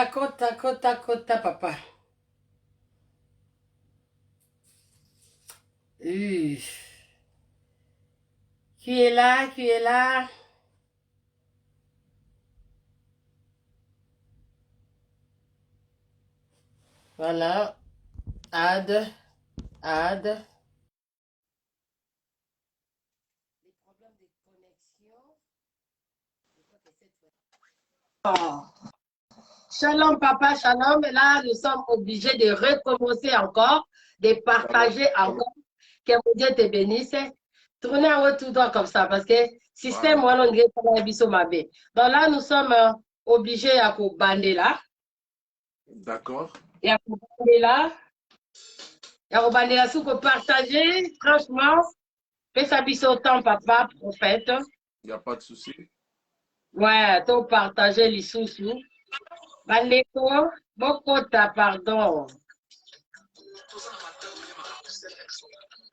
Kota, papa. Euh, Qui est là, qui est là? Voilà. Add, add. Les problèmes de connexion. Shalom, papa, shalom. Et là, nous sommes obligés de recommencer encore, de partager encore. Que mon Dieu te bénisse. Tournez en haut tout droit comme ça, parce que système, moi, on dirait pas la biso ma bé. Donc là, nous sommes obligés à bander là. D'accord. Et à bander là. Et à bander là, si vous partager, franchement, fais ça biso temps, papa, prophète. Il n'y a pas de souci. Ouais, tu partager les sous-sous. Bandeko, Bokota, pardon.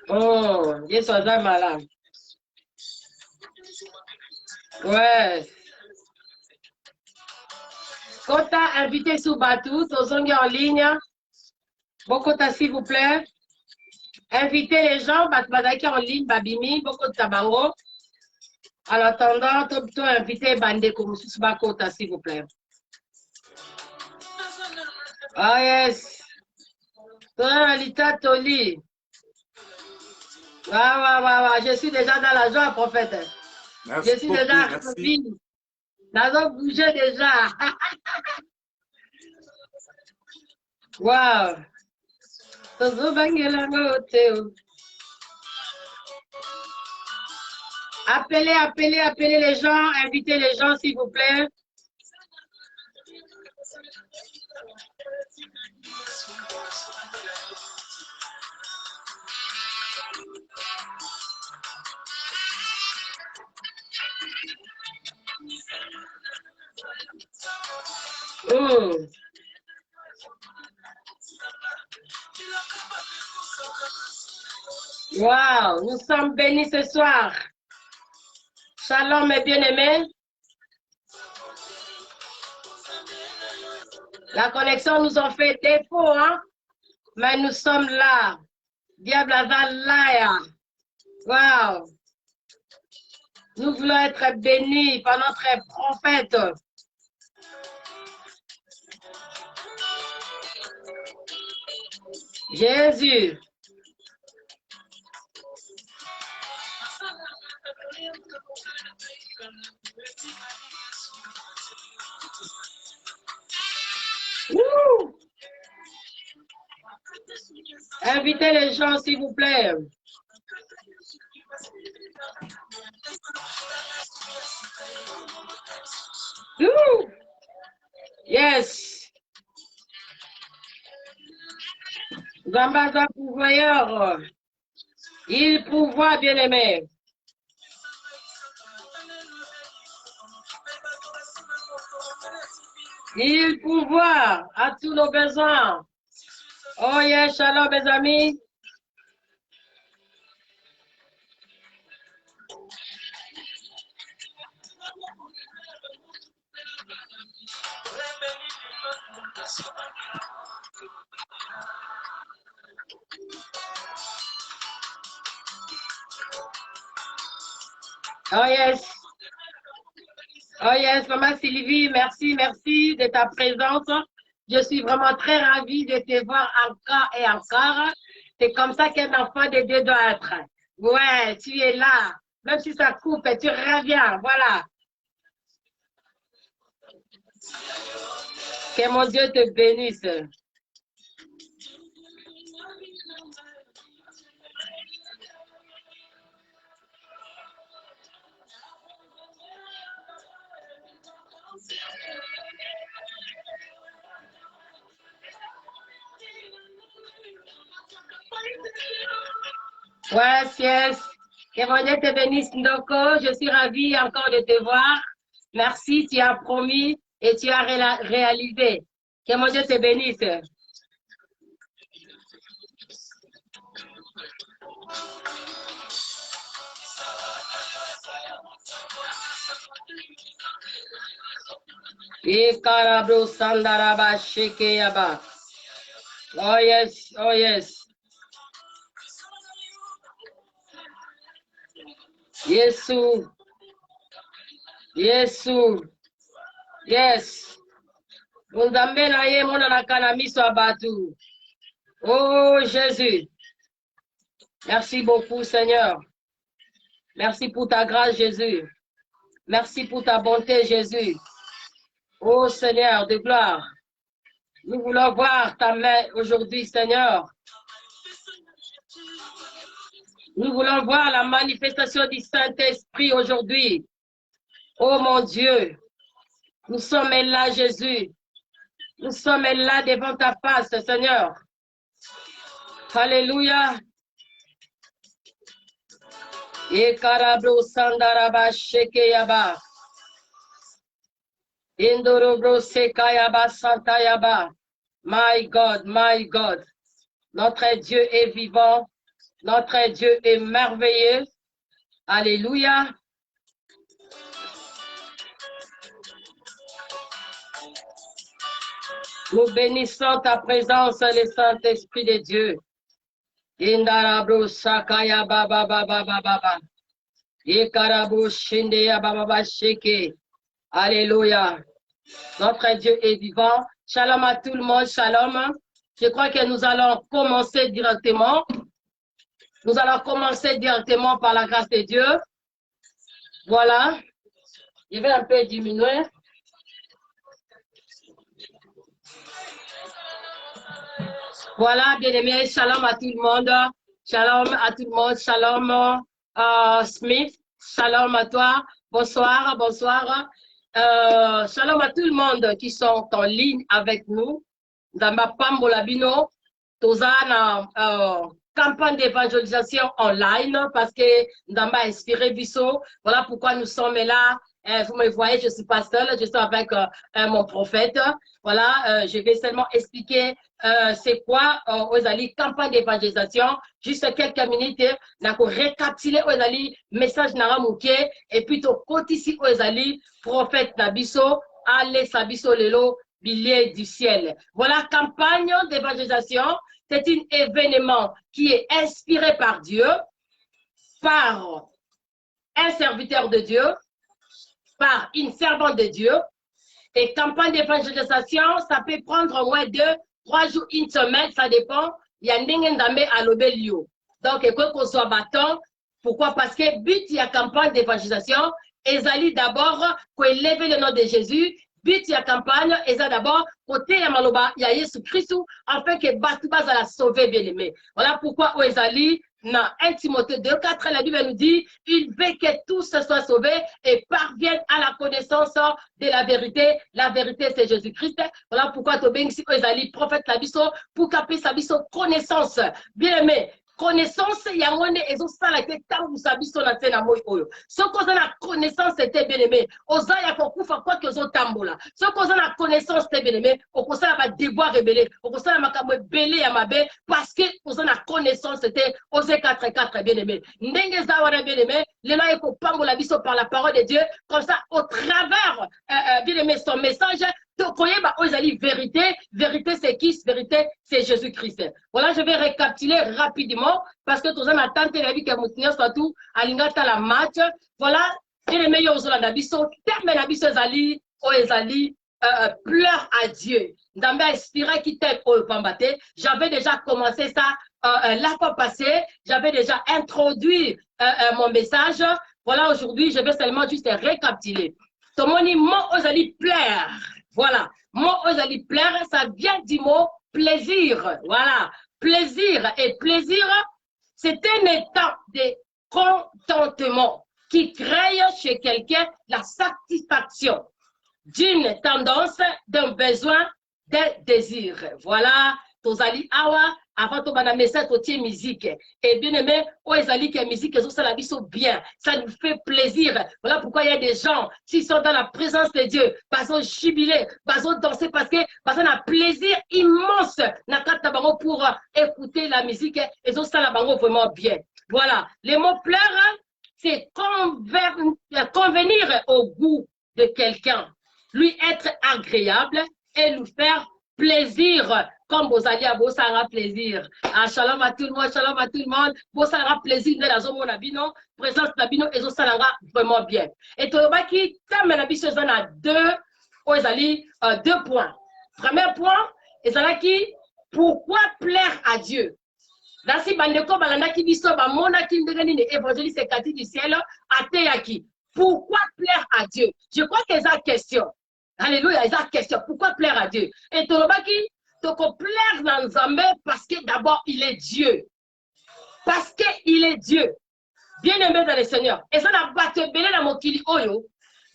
Oh, je suis malade. Ouais. Kota, invité sous Batou, Tozongi en ligne. Bokota, s'il vous plaît. Invitez les gens, Batbadaki en ligne, Babimi, Bokota Bango. En attendant, Topto, invitez Bandeko, Moussous Bakota, s'il vous plaît. Ah, yes. Toi, Lita Toli. Je suis déjà dans la joie, prophète. Merci Je suis beaucoup, déjà merci. Nazo bouger déjà. Wow. Appelez les gens, invitez les gens, s'il vous plaît. Wow, nous sommes bénis ce soir. Shalom, mes bien-aimés. La connexion nous a fait défaut, hein? Mais nous sommes là. Diable là. Wow. Nous voulons être bénis par notre prophète. Jésus. Wouh. Invitez les gens, s'il vous plaît. Wouh. Yes. Zambaza pourvoyeur. Il pourvoit, bien-aimé. Il pourvoit à tous nos besoins. Oh yes, shalom mes amis. Oh yes. Oh yes, maman Sylvie, merci de ta présence. Je suis vraiment très ravie de te voir encore et encore. C'est comme ça qu'un enfant de Dieu doit être. Ouais, tu es là. Même si ça coupe, tu reviens. Voilà. Que mon Dieu te bénisse. Ouais, yes. Que mon Dieu te bénisse, Ndoko. Je suis ravie encore de te voir. Merci, tu as promis et tu as réalisé. Que mon Dieu te bénisse. E karabro sandaraba sheke yaba. Oh yes, oh yes. Yesu. Yesu. Yes. Nzambe na ye mona na kana miso abatu. Oh Jésus. Merci beaucoup Seigneur. Merci pour ta grâce Jésus. Merci pour ta bonté Jésus. Oh Seigneur de gloire. Nous voulons voir ta main aujourd'hui Seigneur. Nous voulons voir la manifestation du Saint-Esprit aujourd'hui. Oh mon Dieu. Nous sommes là Jésus. Nous sommes là devant ta face, Seigneur. Alléluia. E karabro sandaraba shekeyaba. Indorobro sekayaba santayaba. My God, my God. Notre Dieu est vivant. Notre Dieu est merveilleux. Alléluia. Nous bénissons ta présence, le Saint-Esprit de Dieu. Indarabro sakaya baba baba baba. Ikarabo shindeya baba baba sheke. Alléluia. Notre Dieu est vivant. Shalom à tout le monde. Shalom. Je crois que nous allons commencer directement. Nous allons commencer directement par la grâce de Dieu. Voilà. Je vais un peu diminuer. Voilà, bien-aimés, shalom à tout le monde. Shalom à tout le monde. Shalom Smith. Shalom à toi. Bonsoir, bonsoir. Shalom à tout le monde qui sont en ligne avec nous. Dans Pambola Bino, Tozana campagne d'évangélisation online parce que dans ma inspiré Bisso. Voilà pourquoi nous sommes là. Vous me voyez, je ne suis pas seule, je suis avec mon prophète. Voilà, je vais seulement expliquer c'est quoi Ozali campagne d'évangélisation. Juste quelques minutes, n'a ko récapituler Ozali message nara mouké et puis to côté ici Ozali prophète Nabiso, allez Sabiso lelo billet du ciel. Voilà, campagne d'évangélisation. C'est un événement qui est inspiré par Dieu, par un serviteur de Dieu, par une servante de Dieu. Et campagne d'évangélisation, ça peut prendre au moins 2, 3 jours, une semaine, ça dépend. Il y a n'engendame à l'obélio. Donc, quoi qu'on soit battant, pourquoi? Parce que but, il y a campagne d'évangélisation. Ezali d'abord, qu'on élève le nom de Jésus. But, il y a campagne, et ça d'abord, côté Yamaloba, il y a Jésus-Christ, afin que Batouba la sauver, bien aimé. Voilà pourquoi Ezali, dans 1 Timothée 2,4, la Bible nous dit, il veut que tous soient sauvés et parviennent à la connaissance de la vérité. La vérité, c'est Jésus-Christ. Voilà pourquoi Tobengsi Ezali, prophète Labiso, pour qu'après Sabiso connaissance. Bien aimé. Connaissance, il y a un et ça la tête tant vous savez sur la scène à moi. Ce qu'on a la connaissance c'était bien aimé. Osa ya pour faire quoi que os tambola. Ce qu'on a la connaissance c'était bien aimé. Au conseil va devoir révéler. Au conseil ma kamwe belé à ma bé parce que on a la connaissance c'était osé 4 bien aimé. Ndenge zawara bien aimé. Les là il faut pangola biso par la parole de Dieu. Comme ça au travers bien aimé son message. Donc, vous voyez, vérité. Vérité, c'est qui? Vérité, c'est Jésus-Christ. Voilà, je vais récapituler rapidement parce que tout ça, on a tenté la vie que nous surtout à l'ingata la match. Voilà, et les meilleurs aux Olabiso, terme l'Abiso Ezali, Ezali, pleure à Dieu. Dans mes inspiré qui t'aime au Pambaté, j'avais déjà commencé ça la fois passée, j'avais déjà introduit mon message. Voilà, aujourd'hui, je vais seulement juste récapituler. Ton monument Ezali plaire. Voilà, mot Ozali plaire, ça vient du mot plaisir. Voilà, plaisir et plaisir, c'est un état de contentement qui crée chez quelqu'un la satisfaction d'une tendance, d'un besoin, d'un désir. Voilà, Tozali Awa, avant de faire message, tu musique. Et bien aimé, Ozali qui est musique, ça la vie bien. Ça nous fait plaisir. Voilà pourquoi il y a des gens, s'ils sont dans la présence de Dieu, parce qu'ils jubiler, parce qu'ils danser, parce qu'ils ont un plaisir immense pour écouter la musique. Et ça la vraiment bien. Voilà, les mots pleurs, c'est convenir au goût de quelqu'un. lui être agréable et lui faire plaisir. Comme vous allez à Bossara plaisir. Ah, shalom à tout le monde, shalom à tout le monde. Bossara plaisir de la zone Monabino, présence Nabino et Zosalanga vraiment bien. Et Tolobaki, thème Nabiso a deux points. Premier point, Ezalaki, pourquoi plaire à Dieu? Dans ce bandeko balanda qui biso ba mona ki ndengani ne évangéliste Cathy du ciel ateyaki. Pourquoi plaire à Dieu? Je crois que c'est la question. Alléluia, c'est la question. Pourquoi plaire à Dieu? Et Tolobaki, toko plaire dans Nzambe parce que d'abord il est Dieu. Parce qu'il est Dieu. Bien aimé dans le Seigneur. Et ça n'a pas te belé dans mon kili oyo.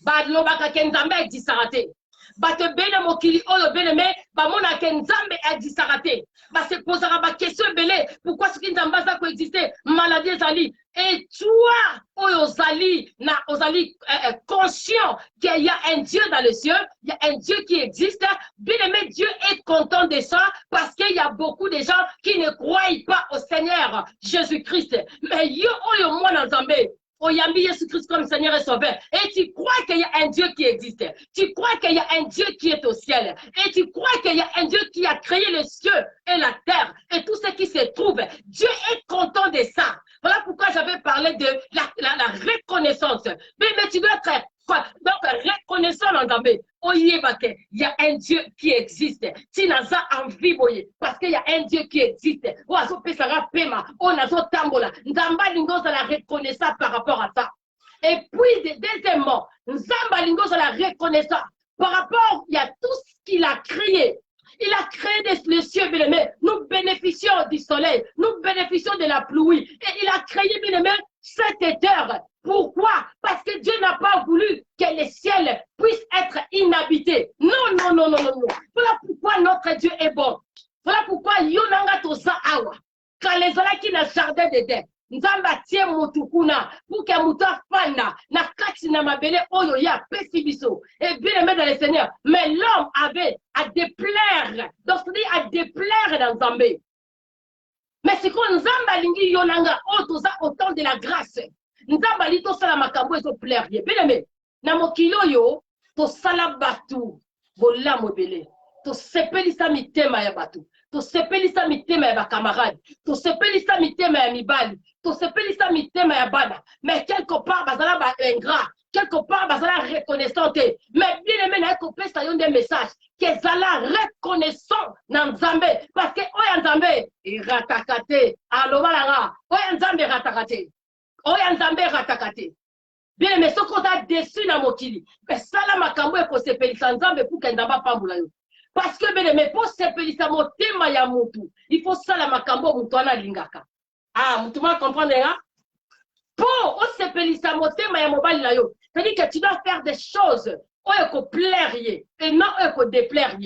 Ba lobaka ke Nzambe est disaraté. Ba te belé dans mon kili oyo bien aimé. Ba mona ke Nzambe est disaraté. Bah, c'est poser la question belé. Pourquoi ce qui n'a pas existé? Maladie Zali. Et toi, Ozali, conscient qu'il y a un Dieu dans le ciel, il y a un Dieu qui existe. Bien aimé, Dieu est content de ça parce qu'il y a beaucoup de gens qui ne croient pas au Seigneur Jésus-Christ. Mais yo, moi, dans Zambé. Oyambi Jésus-Christ comme Seigneur et Sauveur. Et tu crois qu'il y a un Dieu qui existe. Tu crois qu'il y a un Dieu qui est au ciel. Et tu crois qu'il y a un Dieu qui a créé les cieux et la terre et tout ce qui se trouve. Dieu est content de ça. Voilà pourquoi j'avais parlé de la reconnaissance. Mais tu dois être quoi? Donc, reconnaissant en Zambé. Il y a un Dieu qui existe. Tu n'as pas envie, parce qu'il y a un Dieu qui existe. On a la reconnaissance par rapport à ça. Et puis, deuxièmement, la reconnaissance par rapport à tout ce qu'il a créé. Il a créé les cieux, bien aimé. Nous bénéficions du soleil. Nous bénéficions de la pluie. Et il a créé, bien aimé, cette terre. Pourquoi? Parce que Dieu n'a pas voulu que les ciels puissent être inhabités. Non, non, non, non, non, non. Voilà pourquoi notre Dieu est bon. Voilà pourquoi Yonanga Tosa Awa. Quand les gens qui n'ont jardin de dents, Nzamba tie mutukuna, pour que muta fana, na kati na mabele oyo ya pesibiso. Et bien aimé dans le Seigneur. Mais l'homme avait à déplaire. Donc, c'est-à-dire à déplaire dans Zambé. Mais c'est qu'on Nzamba lingi Yonanga, autant de la grâce. Nzamba li to sala makambo ezo plaire. Bien aimé. Na mokilo yo, to sala batu, bola mobele. To sepelisa mitema ya batu. To sepelisa mitema ya camarade. To sepelisa mitema ya mibali. To sepelisa mitema ya bana. Mais quelque part, bazala ba ingrat. Quelque part, bazala reconnaissante. Mais bien aimé, na ko pesa yon des messages. Que zala reconnaissant nan Nzambe. Parce que oya Nzambe, iratakate. Alo malanga. Oya Nzambe ratakate. Oya Nzambe ratakate. Bien aimé, ce qu'on a déçu na mokili. Mais ça la makambo e ko sepelisa Nzambe pour que Nzamba pambula yo. Parce que bien aimé, pour sepelisa motema ya mutu, il faut ça la makambo mutu ana lingaka. Ah, mutu ma comprendre hein? Pour sepelisa motema ya mobali na yo, c'est-à-dire que tu dois faire des choses oyo plaire et non oyo déplaire.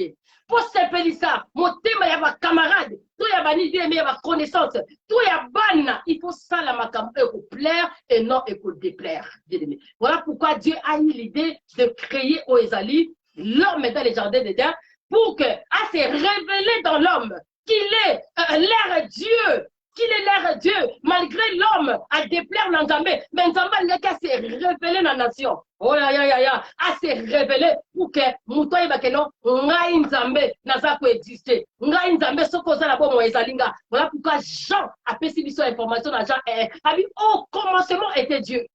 Pour sepelisa motema ya ba camarade, tout ya bani bien aimé ya connaissance, tout ya bana, il faut ça la makambo oyo plaire et non oyo déplaire. Voilà pourquoi Dieu a eu l'idée de créer Oezali, l'homme dans les jardins d'Éden, pour que, à se révéler dans l'homme qu'il est l'air Dieu, qu'il est l'air Dieu, malgré l'homme à déplaire dans Nzambe, mais Nzambe n'a qu'à se révéler dans la nation. Oh ya ya ya ya, à se révéler pour que Moutoye Bakeno, Ngai Nzambe n'a pas existé. Ngai Nzambe sokoza la bonne Ezalinga. Voilà pourquoi Jean a fait cette information dans Jean a dit au commencement était Dieu.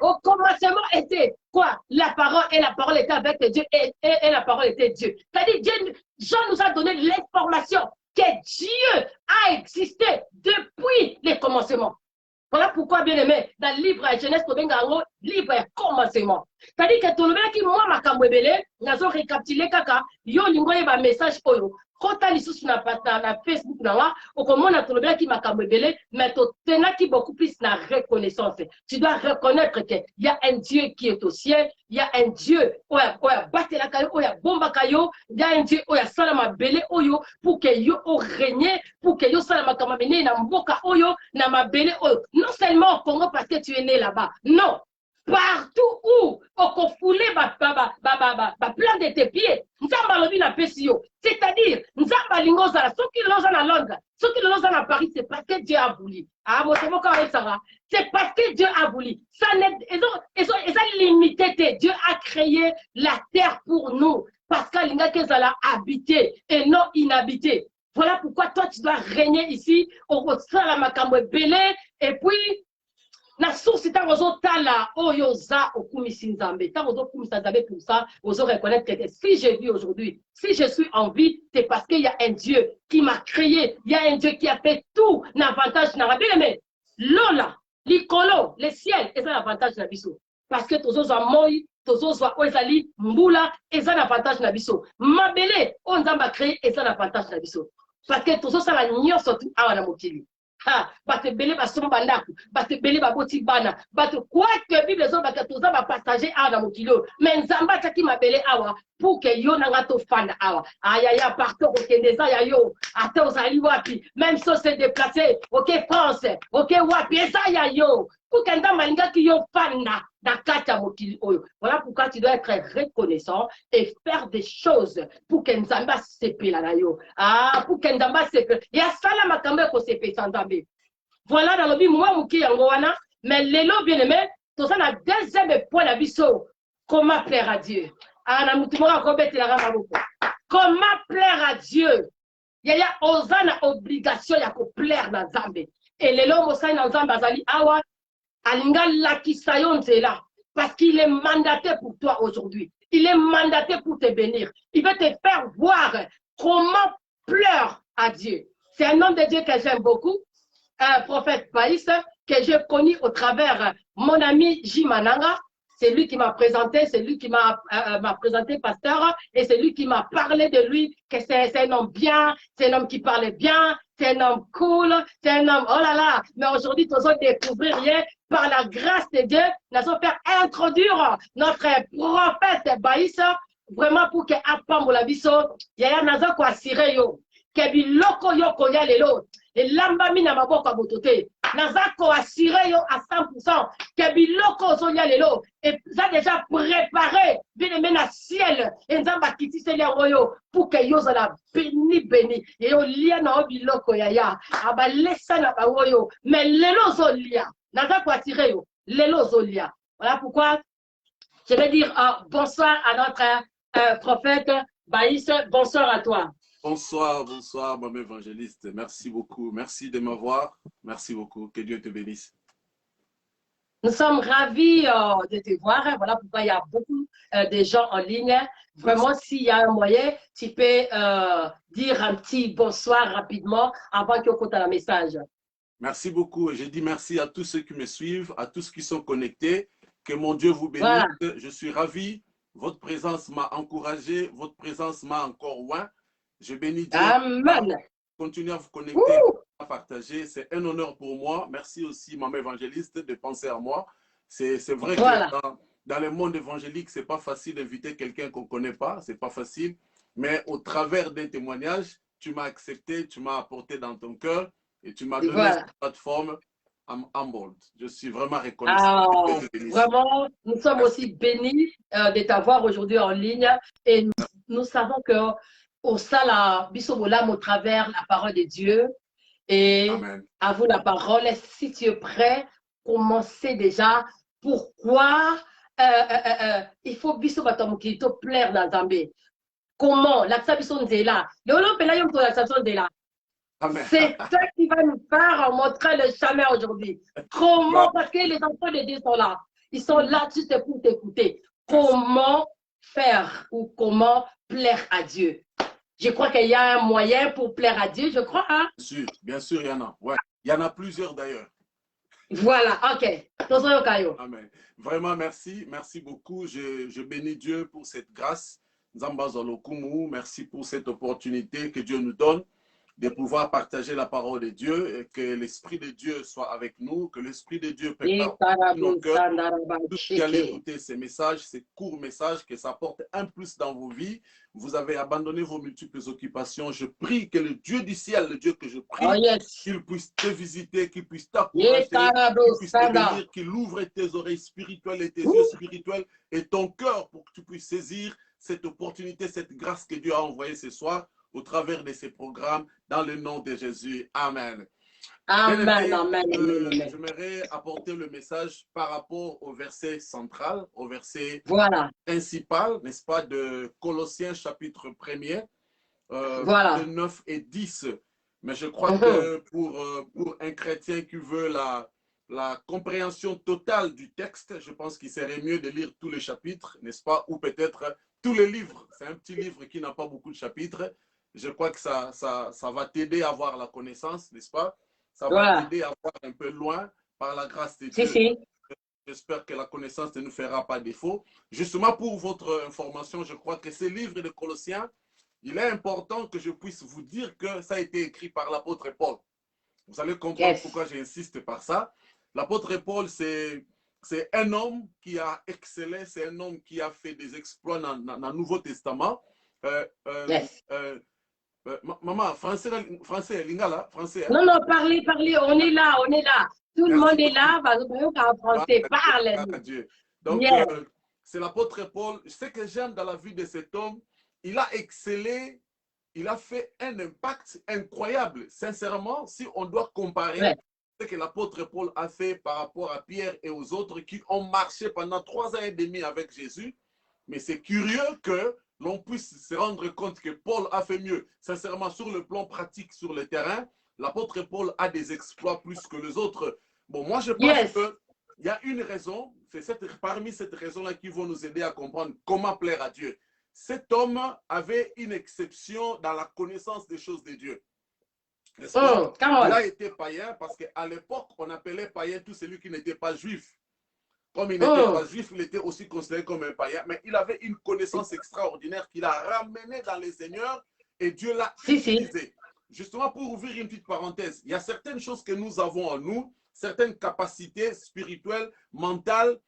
Au commencement était quoi? La parole était avec Dieu et la parole était Dieu. C'est-à-dire, Jean nous a donné l'information que Dieu a existé depuis les commencements. Voilà pourquoi, bien aimé, dans le livre de Genèse, livre commencement. C'est-à-dire que tout le monde qui moi ma kambwebele, n'a pas récapitulé kaka, yo lingoye ba message oyo. Quand tu as na Facebook, au comment tu as qui m'a camébélé, mais tu as beaucoup plus de reconnaissance. Tu dois reconnaître qu'il y a un Dieu qui est au ciel, il y a un Dieu qui a battu la caillou, qui a bombé caillou, il y a un Dieu qui a salama belé oyo, pour que yo régné, pour que yo salama kamabene na mboka oyo, na ma belé oyo. Non seulement au Congo parce que tu es né là-bas, non. partout où on foulé plein de tes pieds, c'est-à-dire, ceux qui l'ont à Londres, ceux qui l'ont à Paris, c'est parce que Dieu a voulu. C'est parce que Dieu a voulu. Ils ont limité. Dieu a créé la terre pour nous. Parce qu'il a habité et non inhabité. Voilà pourquoi toi, tu dois régner ici au Rosala Makambo Belé. Et puis, la source c'est un réseau tala oyoza okumisi nzambe ta réseau kumisa nzambe pour ça ozo reconnaître que si je vis aujourd'hui, si je suis en vie, c'est parce qu'il y a un Dieu qui m'a créé, il y a un Dieu qui a fait tout l'avantage na bien mais lola likolo le ciel et ça l'avantage na biso parce que tozo za moi tozo za oezali mbula et ça l'avantage na biso mabele on nzamba créé et ça l'avantage na biso parce que tozo ça la nyonso tu awa na mokili. Ah, bato belé basomba bandako, bato belé baboti bana, bato quoi que Bible zo bato toza ba partager awa mokilo, mais nzamba taki mabele awa pour que yo nanga to fanda awa. Aya ya partout au Kendeza ya yo, ata ozali wapi, même si c'est déplacé, OK France, OK wapi eza ya yo. Pour que nda malinga ki yo fanda da kata mokili oyo. Voilà pourquoi tu dois être reconnaissant et faire des choses pour que nzamba sepela na yo. Ah, pour que nzamba sepela. Ya sala makambe ko sepela nzambe. Voilà dans le but moi muki yango wana, mais lelo bien aimé, to ça na deuxième point la biso. Comment plaire à Dieu? Ah na mutu mo ko betela ga maboko. Comment plaire à Dieu? Ya ozana obligation ya ko plaire na nzambe. Et lelo mo sa na nzamba azali awa alinga lakisayon là parce qu'il est mandaté pour toi aujourd'hui. Il est mandaté pour te bénir. Il veut te faire voir comment pleure à Dieu. C'est un homme de Dieu que j'aime beaucoup, un prophète Païs, que j'ai connu au travers mon ami Jimananga. C'est lui qui m'a présenté, c'est lui qui m'a présenté pasteur, et c'est lui qui m'a parlé de lui, que c'est un homme bien, c'est un homme qui parlait bien, c'est un homme cool, c'est un homme, oh là là, mais aujourd'hui, nous allons découvrir rien par la grâce de Dieu, nous allons faire introduire notre prophète Baïs, vraiment pour que Apam la biso, yaya nazo ko assuré yo, que biloko yo koya lelo, et lamba mina maboko botote, nazo ko assuré yo à 100%, que biloko zoya lelo, et ça déjà préparé, bien aimé na ciel, et nzamba kiti se lia royo, pour que yo la béni, et yo lia na biloko yaya, aba lesa na ba royo, mais lelo zolia, nazo ko assuré yo, lelo zolia. Voilà pourquoi je vais dire bonsoir à notre prophète Baïs. Bonsoir à toi. Bonsoir, bonsoir, mon évangéliste. Merci beaucoup. Merci de m'avoir. Merci beaucoup. Que Dieu te bénisse. Nous sommes ravis de te voir. Voilà pourquoi il y a beaucoup de gens en ligne. Vraiment, s'il y a un moyen, tu peux dire un petit bonsoir rapidement avant qu'on compte le message. Merci beaucoup. Je dis merci à tous ceux qui me suivent, à tous qui sont connectés. Que mon Dieu vous bénisse. Voilà. Je suis ravi. Votre présence m'a encouragé. Votre présence m'a encore loin. Je bénis Dieu. Amen. Continuez à vous connecter, à partager. C'est un honneur pour moi. Merci aussi, maman évangéliste, de penser à moi. C'est vrai que dans le monde évangélique, ce n'est pas facile d'inviter quelqu'un qu'on ne connaît pas. Ce n'est pas facile. Mais au travers des témoignages, tu m'as accepté, tu m'as apporté dans ton cœur et tu m'as donné cette plateforme. I'm humbled. Je suis vraiment reconnaissant. Vraiment, nous sommes aussi bénis de t'avoir aujourd'hui en ligne et nous savons que au Sala Bisobolam au travers la parole de Dieu et Amen. À vous la parole. Si tu es prêt, commencez déjà. Pourquoi il faut Bisobatamukito plaire dans Zambé? Comment? L'Aksa Bisonzela. C'est ça qui va nous faire montrer le chemin aujourd'hui. Comment? Parce que les enfants de Dieu sont là. Ils sont là juste pour t'écouter. Comment faire ou comment plaire à Dieu? Je crois qu'il y a un moyen pour plaire à Dieu, je crois. Hein? Bien sûr, il y en a. Ouais. Il y en a plusieurs d'ailleurs. Voilà, ok. Amen. Vraiment, merci. Merci beaucoup. Je bénis Dieu pour cette grâce. Merci pour cette opportunité que Dieu nous donne. de pouvoir partager la parole de Dieu et que l'Esprit de Dieu soit avec nous, que l'Esprit de Dieu prépare nos cœurs. Tout qui allez écouter ces messages, ces courts messages, que ça apporte un plus dans vos vies. Vous avez abandonné vos multiples occupations. Je prie que le Dieu du ciel, le Dieu que je prie, qu'il puisse te visiter, qu'il puisse t'encourager, qu'il puisse te bénir, qu'il ouvre tes oreilles spirituelles et tes yeux spirituels et ton cœur pour que tu puisses saisir cette opportunité, cette grâce que Dieu a envoyée ce soir au travers de ces programmes, dans le nom de Jésus. Amen. Amen, amen, amen. J'aimerais apporter le message par rapport au verset central, au verset principal, n'est-ce pas, de Colossiens chapitre 1er, de 9 et 10. Mais je crois que pour un chrétien qui veut la compréhension totale du texte, je pense qu'il serait mieux de lire tous les chapitres, n'est-ce pas, ou peut-être tous les livres. C'est un petit livre qui n'a pas beaucoup de chapitres. Je crois que ça va t'aider à avoir la connaissance, n'est-ce pas? Ça va t'aider à voir un peu loin par la grâce de Dieu. J'espère que la connaissance ne nous fera pas défaut. Justement, pour votre information, je crois que ce livre de Colossiens, il est important que je puisse vous dire que ça a été écrit par l'apôtre Paul. Vous allez comprendre pourquoi j'insiste par ça. L'apôtre Paul, c'est un homme qui a excellé, c'est un homme qui a fait des exploits dans le Nouveau Testament. Maman, français, lingala, français. Hein? Non, non, parlez, on est là. Tout le monde est là, en français, parle. Donc, c'est l'apôtre Paul. Ce que j'aime dans la vie de cet homme, il a excellé, il a fait un impact incroyable. Sincèrement, si on doit comparer ce que l'apôtre Paul a fait par rapport à Pierre et aux autres qui ont marché pendant 3 ans et demi avec Jésus, mais c'est curieux que l'on puisse se rendre compte que Paul a fait mieux. Sincèrement, sur le plan pratique, sur le terrain, l'apôtre Paul a des exploits plus que les autres. Bon, moi, je pense qu'il y a une raison, c'est parmi cette raison-là qui va nous aider à comprendre comment plaire à Dieu. Cet homme avait une exception dans la connaissance des choses de Dieu. N'est-ce pas? Il a été païen parce qu'à l'époque, on appelait païen tout celui qui n'était pas juif. Comme il n'était pas juif, il était aussi considéré comme un païen, mais il avait une connaissance extraordinaire qu'il a ramenée dans les seigneurs et Dieu l'a utilisé. Justement, pour ouvrir une petite parenthèse, il y a certaines choses que nous avons en nous, certaines capacités spirituelles, mentales,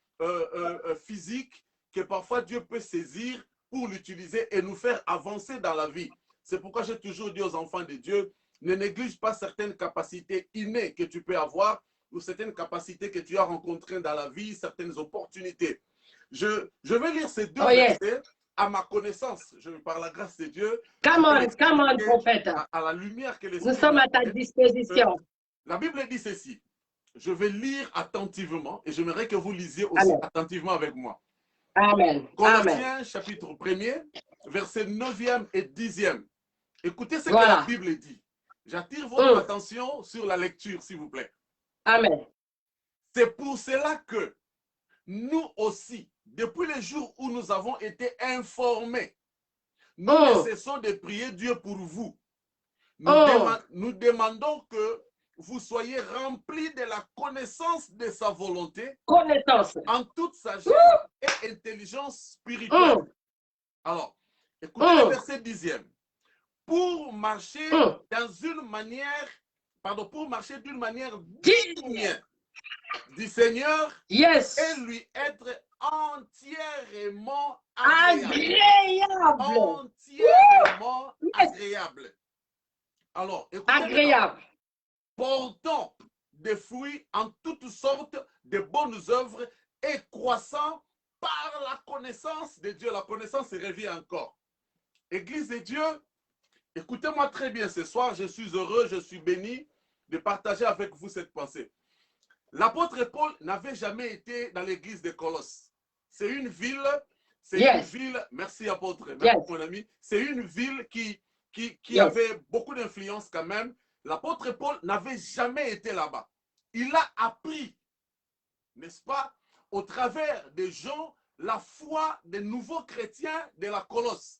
physiques, que parfois Dieu peut saisir pour l'utiliser et nous faire avancer dans la vie. C'est pourquoi j'ai toujours dit aux enfants de Dieu, ne néglige pas certaines capacités innées que tu peux avoir ou certaines capacités que tu as rencontrées dans la vie, certaines opportunités. Je vais lire ces deux versets à ma connaissance, par la grâce de Dieu. Come on, prophète. À la lumière que les Nous sommes à ta disposition. La Bible dit ceci. Je vais lire attentivement et j'aimerais que vous lisiez aussi attentivement avec moi. Amen. Colossiens chapitre 1er, versets 9e et 10e. Écoutez ce que la Bible dit. J'attire votre attention sur la lecture, s'il vous plaît. Amen. C'est pour cela que nous aussi, depuis le jour où nous avons été informés, nous ne cessons de prier Dieu pour vous. Nous demandons que vous soyez remplis de la connaissance de sa volonté, en toute sagesse et intelligence spirituelle. Alors, écoutez le verset 10e. Pour marcher dans une manière, pour marcher d'une manière digne du Seigneur et lui être entièrement agréable. Entièrement agréable. Alors, écoutez, portant des fruits en toutes sortes de bonnes œuvres et croissant par la connaissance de Dieu. La connaissance revient encore. Église de Dieu, écoutez-moi très bien ce soir, je suis heureux, je suis béni de partager avec vous cette pensée. L'apôtre Paul n'avait jamais été dans l'église de Colosse. C'est une ville, merci apôtre, merci mon ami, c'est une ville qui avait beaucoup d'influence quand même. L'apôtre Paul n'avait jamais été là-bas. Il a appris, n'est-ce pas, au travers des gens, la foi des nouveaux chrétiens de la Colosse.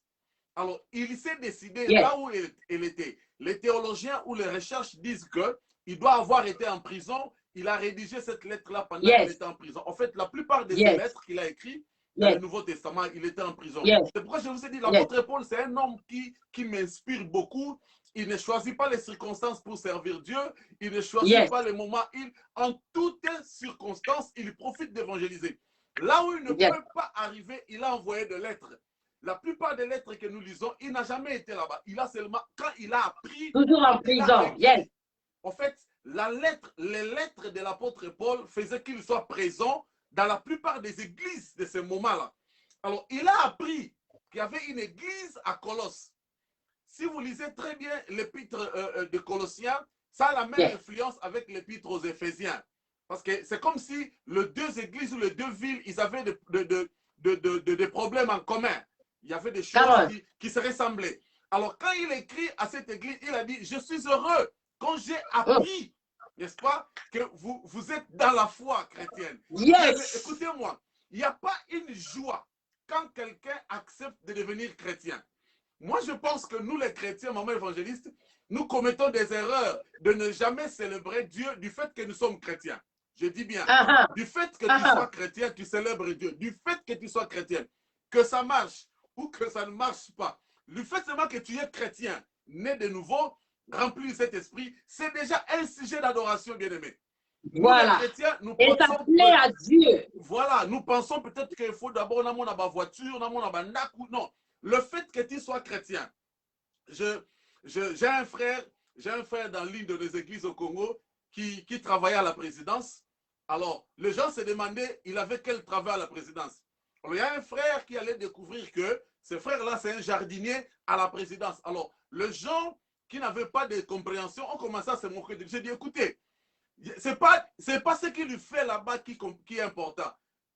Alors, il s'est décidé là où il était. Les théologiens ou les recherches disent qu'il doit avoir été en prison. Il a rédigé cette lettre-là pendant qu'il était en prison. En fait, la plupart des lettres qu'il a écrites, dans le Nouveau Testament, il était en prison. C'est pourquoi je vous ai dit, l'apôtre Paul, c'est un homme qui m'inspire beaucoup. Il ne choisit pas les circonstances pour servir Dieu. Il ne choisit pas les moments. En toutes circonstances, il profite d'évangéliser. Là où il ne peut pas arriver, il a envoyé des lettres. La plupart des lettres que nous lisons, il n'a jamais été là-bas. Il a seulement, quand il a appris... Toujours en prison, En fait, les lettres de l'apôtre Paul faisaient qu'il soit présent dans la plupart des églises de ce moment-là. Alors, il a appris qu'il y avait une église à Colosse. Si vous lisez très bien l'épître de Colossiens, ça a la même influence avec l'épître aux Éphésiens. Parce que c'est comme si les deux églises ou les deux villes, ils avaient des problèmes en commun. Il y avait des choses qui se ressemblaient. Alors, quand il écrit à cette église, il a dit, je suis heureux quand j'ai appris, n'est-ce pas, que vous êtes dans la foi chrétienne. Écoutez-moi, il n'y a pas une joie quand quelqu'un accepte de devenir chrétien. Moi, je pense que nous, les chrétiens, maman évangéliste, nous commettons des erreurs de ne jamais célébrer Dieu du fait que nous sommes chrétiens. Je dis bien, du fait que tu sois chrétien, tu célèbres Dieu. Du fait que tu sois chrétien, que ça marche ou que ça ne marche pas. Le fait seulement que tu es chrétien, né de nouveau, rempli de cet esprit, c'est déjà un sujet d'adoration, bien-aimé. Voilà. Nous, les chrétiens, nous et ça plaît à Dieu. Voilà, nous pensons peut-être qu'il faut d'abord avoir ma voiture, avoir ma naku. Non. Le fait que tu sois chrétien, j'ai un frère dans l'une de nos églises au Congo qui travaillait à la présidence. Alors, les gens se demandaient, il avait quel travail à la présidence. Alors, il y a un frère qui allait découvrir que ce frère-là, c'est un jardinier à la présidence. Alors, les gens qui n'avaient pas de compréhension ont commencé à se moquer de lui. J'ai dit, écoutez, c'est pas ce qu'il lui fait là-bas qui est important.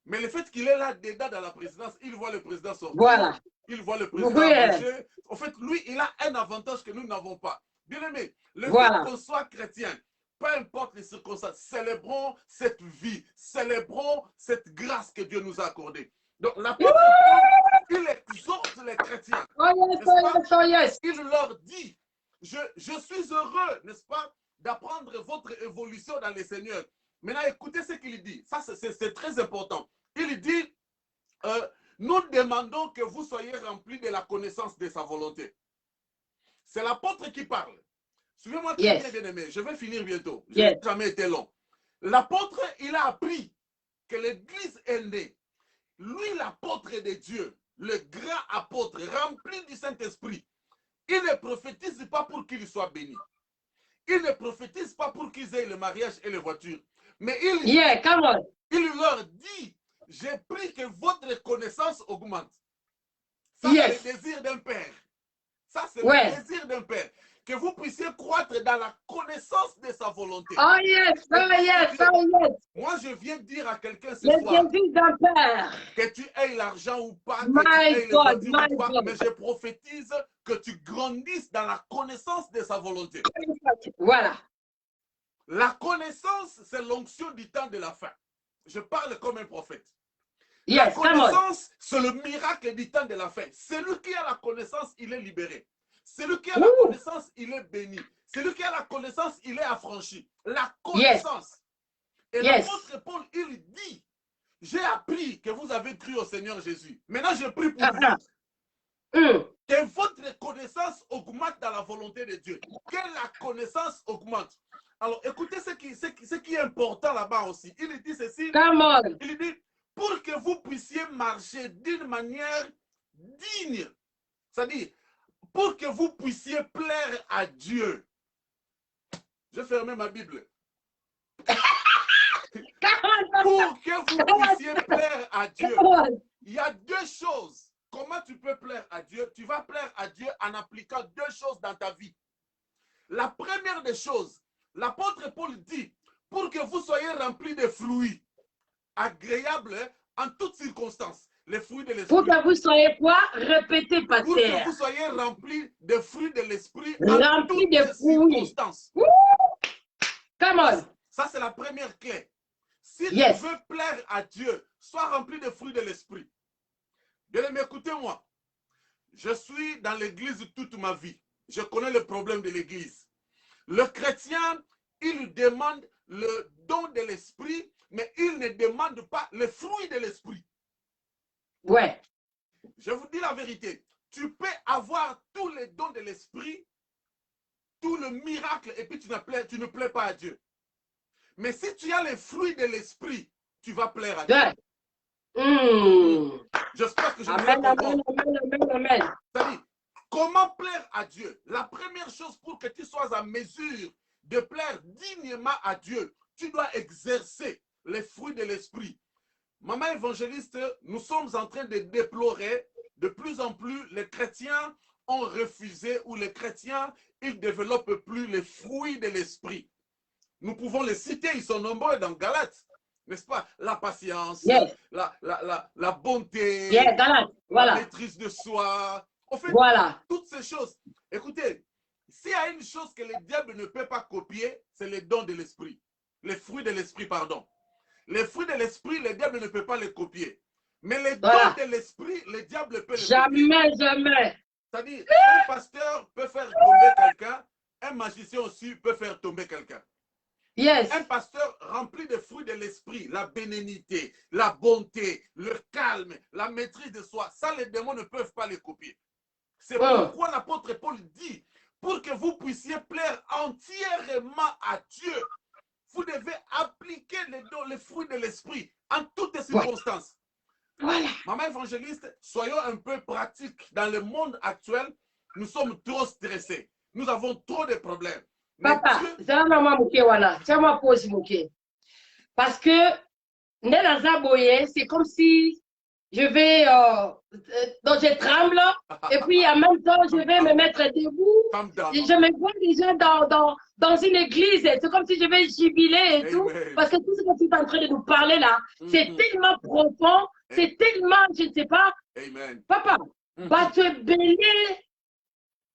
Mais le fait qu'il est là dedans dans la présidence, il voit le président sortir. Voilà. Il voit le président marcher. En fait, lui, il a un avantage que nous n'avons pas. Bien aimé, le fait qu'on soit chrétien, peu importe les circonstances, célébrons cette vie, célébrons cette grâce que Dieu nous a accordée. Donc, l'apôtre Paul, il exhorte les chrétiens. Il leur dit, je suis heureux, n'est-ce pas, d'apprendre votre évolution dans le Seigneur. Maintenant, écoutez ce qu'il dit. Ça, c'est très important. Il dit, nous demandons que vous soyez remplis de la connaissance de sa volonté. C'est l'apôtre qui parle. Suivez-moi très bien, bien-aimé. Je vais finir bientôt. Je n'ai jamais été long. L'apôtre, il a appris que l'Église est née. Lui, l'apôtre de Dieu, le grand apôtre, rempli du Saint-Esprit, il ne prophétise pas pour qu'il soit béni. Il ne prophétise pas pour qu'ils aient le mariage et les voitures. Mais il leur dit, j'ai pris que votre connaissance augmente. Ça, c'est le désir d'un père. Ça, c'est le désir d'un père. Que vous puissiez croître dans la connaissance de sa volonté. Oh yes, Moi, je viens dire à quelqu'un ce soir. Le désir d'un père. Que tu aies l'argent ou pas, que tu aies les voitures ou pas, mais je prophétise que tu grandisses dans la connaissance de sa volonté. Voilà. La connaissance, c'est l'onction du temps de la fin. Je parle comme un prophète. La connaissance, c'est le miracle du temps de la fin. Celui qui a la connaissance, il est libéré. Celui qui a la connaissance, il est béni. Celui qui a la connaissance, il est affranchi. La connaissance. Et l'apôtre Paul, il dit, j'ai appris que vous avez cru au Seigneur Jésus. Maintenant, je prie pour vous. Que votre connaissance augmente dans la volonté de Dieu. Que la connaissance augmente. Alors, écoutez ce qui est important là-bas aussi. Il dit ceci. Il dit, pour que vous puissiez marcher d'une manière digne. C'est-à-dire, pour que vous puissiez plaire à Dieu. Je ferme ma Bible. Pour que vous puissiez plaire à Dieu. Il y a deux choses. Comment tu peux plaire à Dieu? Tu vas plaire à Dieu en appliquant deux choses dans ta vie. La première des choses, l'apôtre Paul dit, pour que vous soyez remplis de fruits agréables en toutes circonstances. Les fruits de l'esprit. Pour que vous soyez quoi? Répétez, pasteur. Pour que vous soyez remplis de fruits de l'esprit en toutes circonstances. Come on. Ça, c'est la première clé. Si tu veux plaire à Dieu, sois rempli de fruits de l'esprit. Bien aimé, écoutez-moi. Je suis dans l'église toute ma vie. Je connais le problème de l'église. Le chrétien, il demande le don de l'esprit, mais il ne demande pas le fruit de l'esprit. Ouais. Je vous dis la vérité. Tu peux avoir tous les dons de l'esprit, tout le miracle, et puis tu ne plais pas à Dieu. Mais si tu as les fruits de l'esprit, tu vas plaire à Dieu. Ouais. J'espère que je amen, me comprends. Amen. C'est-à-dire, comment plaire à Dieu? La première chose pour que tu sois en mesure de plaire dignement à Dieu, tu dois exercer les fruits de l'esprit. Maman évangéliste, nous sommes en train de déplorer de plus en plus les chrétiens ont refusé ou les chrétiens, ils ne développent plus les fruits de l'esprit. Nous pouvons les citer, ils sont nombreux dans Galates, n'est-ce pas? La patience, yes. la bonté, yes, voilà. la maîtrise de soi. En fait, voilà. toutes ces choses. Écoutez, s'il y a une chose que le diable ne peut pas copier, c'est les dons de l'esprit. Les fruits de l'esprit, pardon. Les fruits de l'esprit, le diable ne peut pas les copier. Mais les dons de l'esprit, le diable peut les copier. Jamais. C'est-à-dire, un pasteur peut faire tomber quelqu'un, un magicien aussi peut faire tomber quelqu'un. Yes. Un pasteur rempli de fruits de l'esprit, la bénignité, la bonté, le calme, la maîtrise de soi, ça les démons ne peuvent pas les copier. C'est pourquoi l'apôtre Paul dit, pour que vous puissiez plaire entièrement à Dieu, vous devez appliquer les fruits de l'esprit en toutes les circonstances. Voilà. Maman évangéliste, soyons un peu pratiques. Dans le monde actuel, nous sommes trop stressés. Nous avons trop de problèmes. Papa, ça maman mouké voilà. Ça m'a posé mouké. Parce que c'est comme si je vais, donc je tremble, et puis en même temps, je vais me mettre debout. Et je me vois déjà dans une église. C'est comme si je vais jubiler et tout. Parce que tout ce que tu es en train de nous parler là, c'est tellement profond, c'est tellement, je ne sais pas. Amen. Papa, bah tu es béni.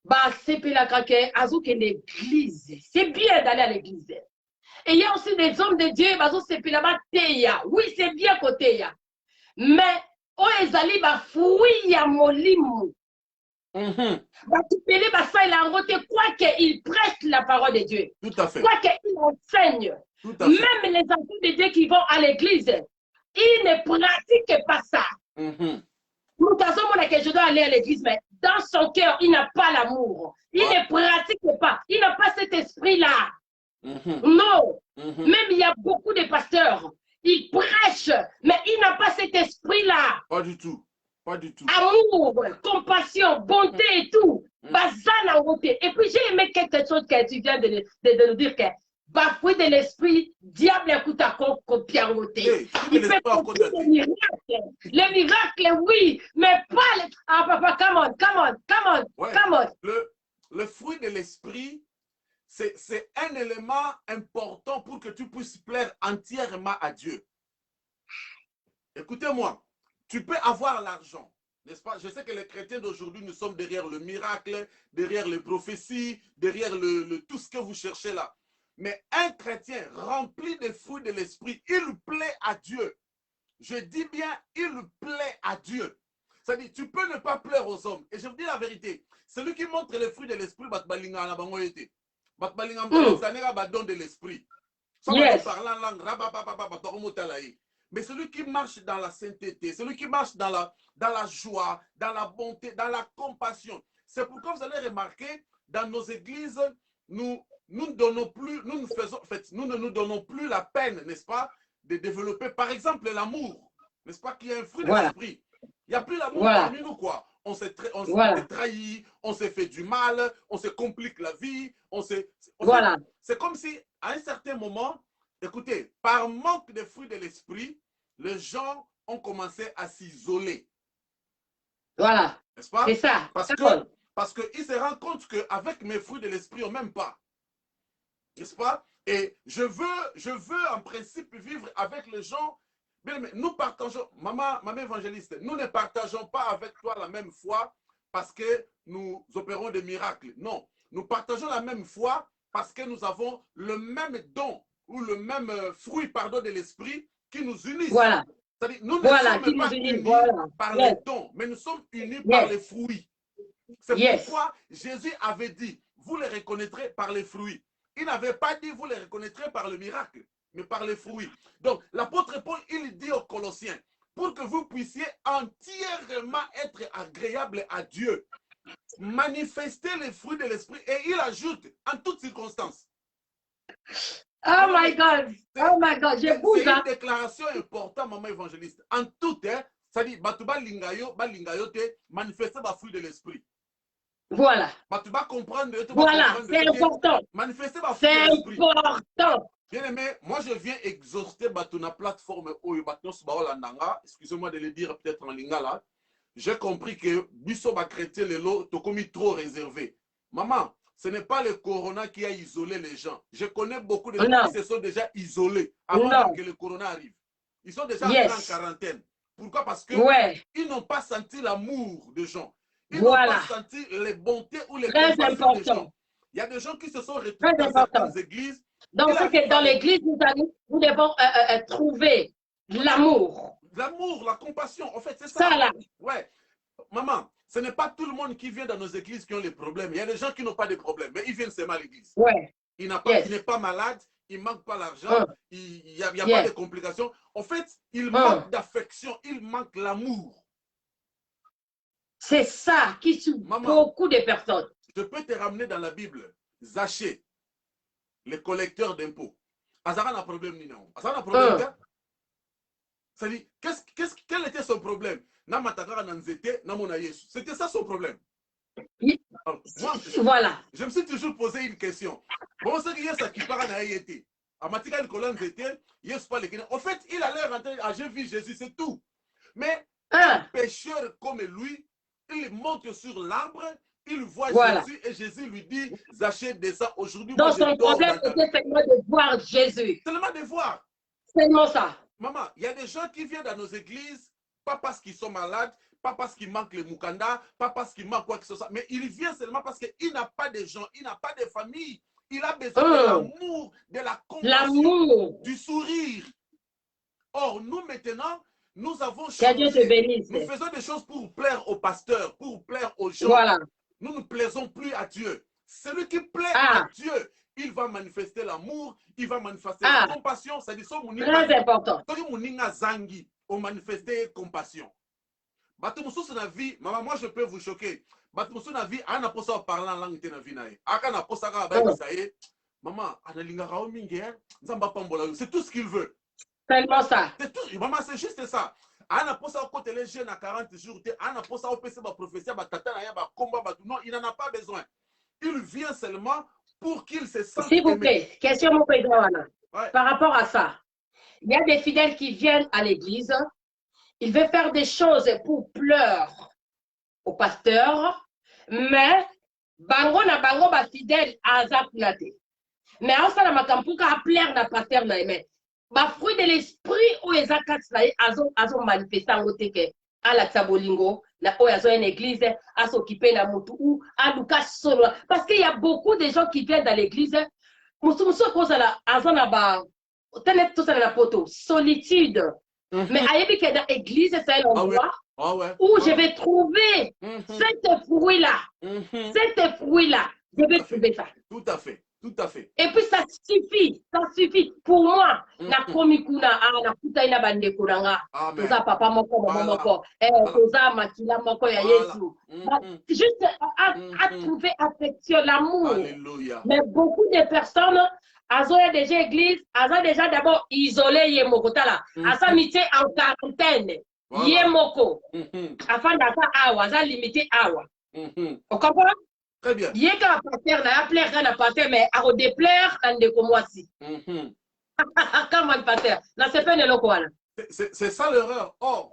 Bah, c'est la craquer, azouk l'église. C'est bien d'aller à l'église. Et il y a aussi des hommes de Dieu, bah, c'est là-bas, oui, c'est bien côté. Mais, oh, ezali, bah, fouille à molimo. Bah, tu peux les, bah, ça, il a roté, quoi qu'il prêche la parole de Dieu. Tout à fait. Quoi qu'il enseigne. Même les enfants de Dieu qui vont à l'église, ils ne pratiquent pas ça. Nous avons que je dois aller à l'église, mais dans son cœur, il n'a pas l'amour. Il ne pratique pas. Il n'a pas cet esprit-là. Non. Même il y a beaucoup de pasteurs. Ils prêchent, mais il n'a pas cet esprit-là. Pas du tout. Pas du tout. Amour, compassion, bonté et tout. Et puis j'ai aimé quelque chose que tu viens de nous dire que bafoué de l'esprit, diable écoute à copiaroter. Il fait des miracles. Les miracles, oui, mais pas les... Ah papa, come on. Le fruit de l'esprit, c'est un élément important pour que tu puisses plaire entièrement à Dieu. Écoutez-moi, tu peux avoir l'argent, n'est-ce pas? Je sais que les chrétiens d'aujourd'hui, nous sommes derrière le miracle, derrière les prophéties, derrière tout ce que vous cherchez là. Mais un chrétien rempli des fruits de l'esprit, il plaît à Dieu. Je dis bien, il plaît à Dieu. C'est-à-dire, tu peux ne pas plaire aux hommes. Et je vous dis la vérité, celui qui montre les fruits de l'esprit, don de l'esprit. Mais celui qui marche dans la sainteté, celui qui marche dans la joie, dans la bonté, dans la compassion. C'est pourquoi vous allez remarquer, dans nos églises, nous ne nous donnons plus la peine, n'est-ce pas, de développer, par exemple, l'amour, n'est-ce pas, qui est un fruit de l'esprit. Il n'y a plus l'amour parmi nous, quoi. On s'est trahi, on s'est fait du mal, on se complique la vie, c'est comme si, à un certain moment, écoutez, par manque de fruits de l'esprit, les gens ont commencé à s'isoler. Voilà. N'est-ce pas? C'est ça. Parce qu'ils se rendent compte qu'avec mes fruits de l'esprit, on ne m'aime pas. N'est-ce pas? Et je veux en principe vivre avec les gens. Mais nous partageons, maman évangéliste, nous ne partageons pas avec toi la même foi parce que nous opérons des miracles. Non, nous partageons la même foi parce que nous avons le même don ou le même fruit, pardon, de l'esprit qui nous unissent. Voilà. C'est-à-dire, nous ne sommes pas unis par les dons, mais nous sommes unis par les fruits. C'est pourquoi Jésus avait dit, vous les reconnaîtrez par les fruits. Il n'avait pas dit, vous les reconnaîtrez par le miracle, mais par les fruits. Donc, l'apôtre Paul, il dit aux Colossiens, pour que vous puissiez entièrement être agréable à Dieu. Manifester les fruits de l'esprit. Et il ajoute en toutes circonstances. Oh my God. Oh my God. Je bouge. C'est une déclaration importante, maman évangéliste. En tout, hein, ça dit, batuba lingayo te manifester les fruits de l'esprit. Voilà. Batuba comprendre. Voilà, c'est important. Manifester les fruits c'est de l'esprit. Important. Bien aimé, moi je viens exhauster la plateforme excusez-moi de le dire peut-être en lingala. J'ai compris que biso ba chrétien lelo to commis trop réservé. Maman, ce n'est pas le corona qui a isolé les gens. Je connais beaucoup de gens qui se sont déjà isolés avant même que le corona arrive. Ils sont déjà entrés en quarantaine. Pourquoi? Parce que ils n'ont pas senti l'amour des gens. Ils n'ont pas senti les bontés ou les compassions des gens. Il y a des gens qui se sont retrouvés dans certaines églises. Donc, c'est que dans l'église, nous devons trouver l'amour. L'amour, la compassion. En fait, c'est ça. Ça, là. Ouais. Maman, ce n'est pas tout le monde qui vient dans nos églises qui ont les problèmes. Il y a des gens qui n'ont pas de problèmes, mais ils viennent seulement à l'église. Ouais. Il n'est pas malade, il ne manque pas l'argent, il n'y a pas de complications. En fait, il manque d'affection, il manque l'amour. C'est ça qui tue beaucoup de personnes. Je peux te ramener dans la Bible. Zachée, le collecteur d'impôts. Azara n'a problème ni non. Azara n'a problème. C'est-à-dire, quel était son problème? C'était ça son problème. Alors, moi, voilà. Je me suis toujours posé une question. Bon, c'est qu'il y a ça qui parle à Haïti. En matière de colonne, en fait, il allait rentrer à j'ai vu Jésus, c'est tout. Mais un pécheur comme lui, il monte sur l'arbre, il voit Jésus et Jésus lui dit, Zachée, descends aujourd'hui. Donc son problème, c'était seulement de voir Jésus. Seulement de voir. Seulement ça. Maman, il y a des gens qui viennent dans nos églises, pas parce qu'ils sont malades, pas parce qu'il manque le Mukanda, pas parce qu'il manque quoi que ce soit, mais il vient seulement parce qu'il n'a pas de gens, il n'a pas de famille. Il a besoin de l'amour, de la compassion, du sourire. Or, nous maintenant, nous avons changé. Nous faisons des choses pour plaire aux pasteurs, pour plaire aux gens. Voilà. Nous ne plaisons plus à Dieu. Celui qui plaît à Dieu, il va manifester l'amour, il va manifester la compassion. C'est très important. Zangi, on manifester compassion. Batumoussou na vie, maman, moi je peux vous choquer. Batumoussou na vie, ana posa parler en langue na vie nae. Aka na posa ka ba isaye. Maman, analinga rao mingi, nzamba pambola. C'est tout ce qu'il veut. Tellement ça. C'est tout. Maman, c'est juste ça. Ana posa côté les jeunes à 40 jours, ana posa au PC ba prophétie ba tata na ya ba komba ba non, il n'en a pas besoin. Il vient seulement pour qu'il se sente. S'il vous plaît, question mon président Anna. Par rapport à ça, il y a des fidèles qui viennent à l'église. Il veut faire des choses pour pleurer au pasteur, mais bango na bango ba fidèle azak nate. Mais en ça la makampuka a plaire na pasteur na mais ba fruit de l'esprit ou ezakat na azo manifester en oteke à la Tsabolingo na oyazo une église à s'occuper na mutu ou à Lucas solo parce qu'il y a beaucoup de gens qui viennent dans l'église musu cause la azana ba tenet tout ça na poto solitude. Mais ayebi que dans l'église, c'est un endroit où je vais trouver cette fruit-là. Cette fruit-là, je vais trouver ça. Tout à fait, tout à fait. Et puis ça suffit. Pour moi, na komikuna, na kutaina bande kuranga. Toza papa moko, maman moko. Toza makila moko ya Yesu. Juste à trouver affection, l'amour. Mais beaucoup de personnes, Azo est déjà église, Azo déjà d'abord isolé Yemokotala. Asa mité en quarantaine. Yemoko. Afin d'atteindre Awa, Aza limité Awa. On comprend? Très bien. Yeka pasteur na plaire na pasteur mais à déplaire en de comme voici. Comment pasteur? Na c'est pas neloko wana. C'est ça l'erreur. Or,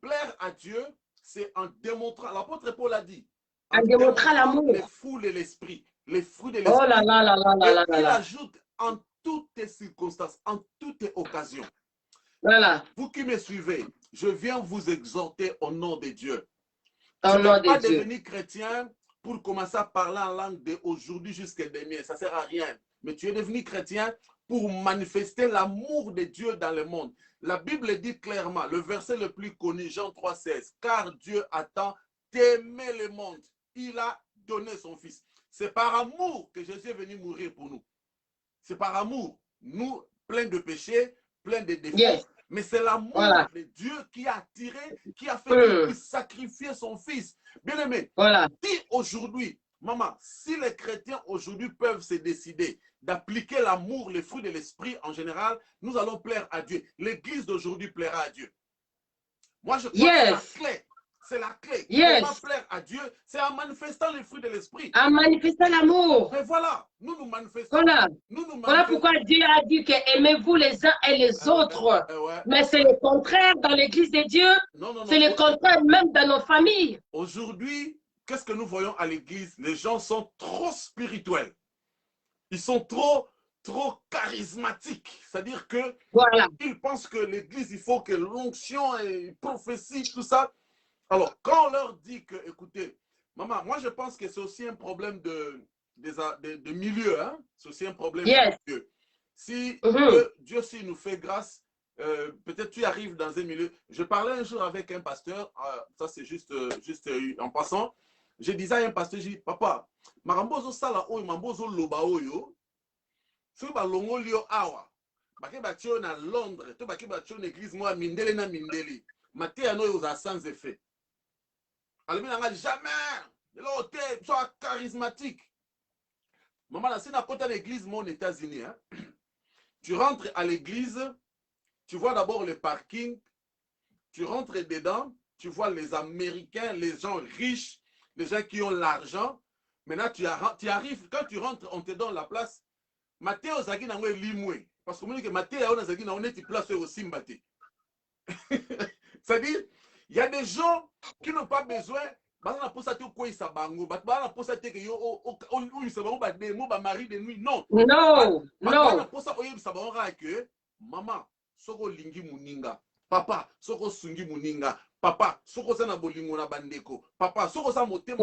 plaire à Dieu, c'est en démontrant, l'apôtre Paul a dit, en démontrant l'amour. Les fruits de l'esprit. Les fruits de l'esprit. Oh là là là là là là là. Il ajoute en toutes circonstances, en toutes occasions. Voilà. Vous qui me suivez, je viens vous exhorter au nom de Dieu. Au nom de Dieu. Pas devenir chrétien pour commencer à parler en langue d'aujourd'hui jusqu'à demain. Ça ne sert à rien. Mais tu es devenu chrétien pour manifester l'amour de Dieu dans le monde. La Bible dit clairement, le verset le plus connu, Jean 3,16, car Dieu attend d'aimer le monde. Il a donné son Fils. C'est par amour que Jésus est venu mourir pour nous. C'est par amour. Nous, pleins de péchés, pleins de défauts. Yes. Mais c'est l'amour Voilà. de Dieu qui a attiré, qui a fait qu'il puisse sacrifier son fils. Bien aimé, Voilà. si aujourd'hui, maman, si les chrétiens aujourd'hui peuvent se décider d'appliquer l'amour, les fruits de l'esprit en général, nous allons plaire à Dieu. L'église d'aujourd'hui plaira à Dieu. Moi, je crois que c'est la clé. C'est la clé. Comment plaire à Dieu? C'est en manifestant les fruits de l'esprit. En manifestant l'amour. Mais voilà, nous manifestons. Voilà. Nous Voilà pourquoi Dieu a dit que aimez-vous les uns et les autres. Mais c'est le contraire dans l'église de Dieu. C'est le contraire même dans nos familles. Aujourd'hui, qu'est-ce que nous voyons à l'église? Les gens sont trop spirituels. Ils sont trop charismatiques. C'est-à-dire que ils pensent que l'église, il faut que l'onction et prophétie, tout ça. Alors, quand on leur dit que, écoutez, maman, moi je pense que c'est aussi un problème de milieu. Hein? C'est aussi un problème de Dieu. Si Dieu s'il nous fait grâce, peut-être tu arrives dans un milieu. Je parlais un jour avec un pasteur, ça c'est juste en passant. Je disais à un pasteur, je dis, papa, marambozo sala oyo, mambozo loba oyo, si ba longo lio awa, bake batio na Londres, to bake batio na église moi mindele na mindeli, maté ano yo za sans effet. Alors il jamais, l'autre soit charismatique. Maman, là, c'est à l'église, moi, aux États-Unis. Hein? Tu rentres à l'église, tu vois d'abord le parking, tu rentres dedans, tu vois les Américains, les gens riches, les gens qui ont l'argent. Maintenant, tu arrives, quand tu rentres, on te donne la place. Mathéo Zagi n'a pas limoué. Parce que moi, Mathéo Zagi n'a pas une place aussi. C'est-à-dire, il y a des gens qui n'ont pas besoin. Non, maman, soko lingi muninga, papa, soko sungi muninga, papa, soko sana bolingo na bandeko, papa, soko sa motema.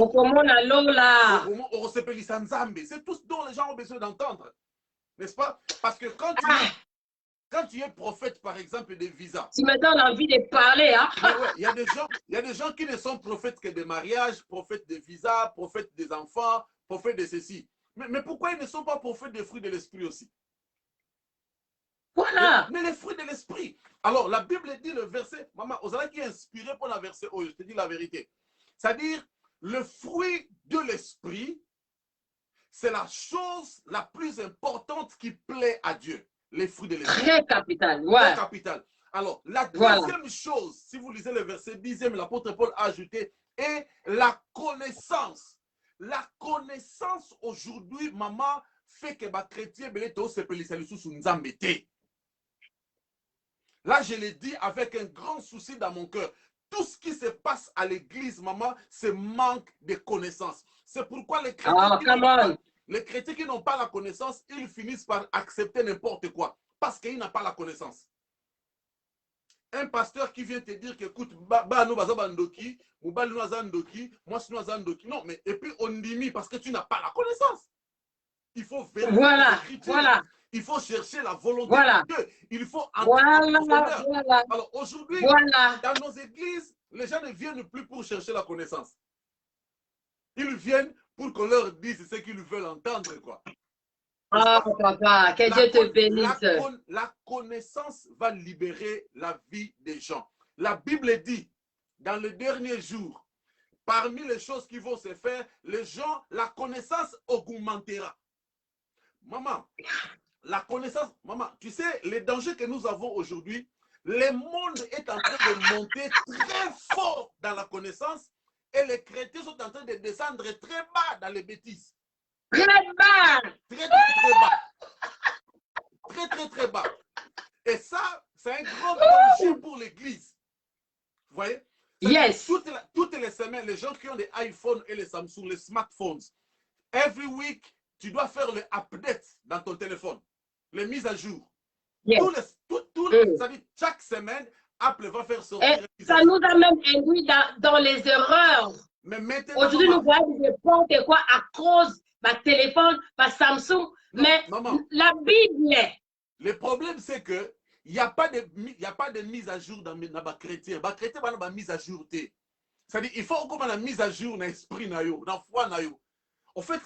C'est tout ce dont les gens ont besoin d'entendre. N'est-ce pas? Parce que quand tu es prophète, par exemple, des visas. Tu me donnes envie de parler, hein? Il y a des gens qui ne sont prophètes que des mariages, prophètes des visas, prophètes des enfants, prophètes de ceci. Mais pourquoi ils ne sont pas prophètes des fruits de l'esprit aussi? Voilà. Mais les fruits de l'esprit. Alors, la Bible dit le verset, maman, Osala qui est inspiré pour la verset, oh, je te dis la vérité. C'est-à-dire, le fruit de l'esprit, c'est la chose la plus importante qui plaît à Dieu. Les fruits de l'esprit. Très capital, ouais. Très capital. Alors, la deuxième chose, si vous lisez le verset 10e, l'apôtre Paul a ajouté, est la connaissance. La connaissance aujourd'hui, maman, fait que les chrétiens se spécialisent sur Nzambe. Là, je l'ai dit avec un grand souci dans mon cœur. Tout ce qui se passe à l'église, maman, c'est manque de connaissance. C'est pourquoi les chrétiens, les chrétiens qui n'ont pas la connaissance, ils finissent par accepter n'importe quoi. Parce qu'ils n'ont pas la connaissance. Un pasteur qui vient te dire que, écoute, non, mais et puis on dit parce que tu n'as pas la connaissance. Il faut vérifier les écritures. Il faut chercher la volonté de Dieu. Il faut entendre. Alors aujourd'hui, dans nos églises, les gens ne viennent plus pour chercher la connaissance. Ils viennent pour qu'on leur dise ce qu'ils veulent entendre, quoi. Oh, papa, que Dieu te bénisse. La connaissance va libérer la vie des gens. La Bible dit, dans les derniers jours, parmi les choses qui vont se faire, les gens, la connaissance augmentera. Maman, la connaissance, maman, tu sais, les dangers que nous avons aujourd'hui, le monde est en train de monter très fort dans la connaissance et les chrétiens sont en train de descendre très bas dans les bêtises. Très bas. Très bas. Très bas. Et ça, c'est un grand danger pour l'église. Vous voyez? Yes. Toutes les semaines, les gens qui ont des iPhones et les Samsung, les smartphones, every week, tu dois faire le update dans ton téléphone. Les mises à jour. Yes. Ça dit, chaque semaine, Apple va faire sortir. Et ça nous a même induit dans les erreurs. Mais maintenant, aujourd'hui, nous voyons n'importe quoi à cause de téléphone, de Samsung. Non, mais maman, la Bible. Le problème, c'est que il n'y a pas de mise à jour dans les chrétiens. Les chrétiens n'ont pas de mise à jour. C'est-à-dire, il faut qu'on ait la mise à jour dans l'esprit, dans la foi. En fait,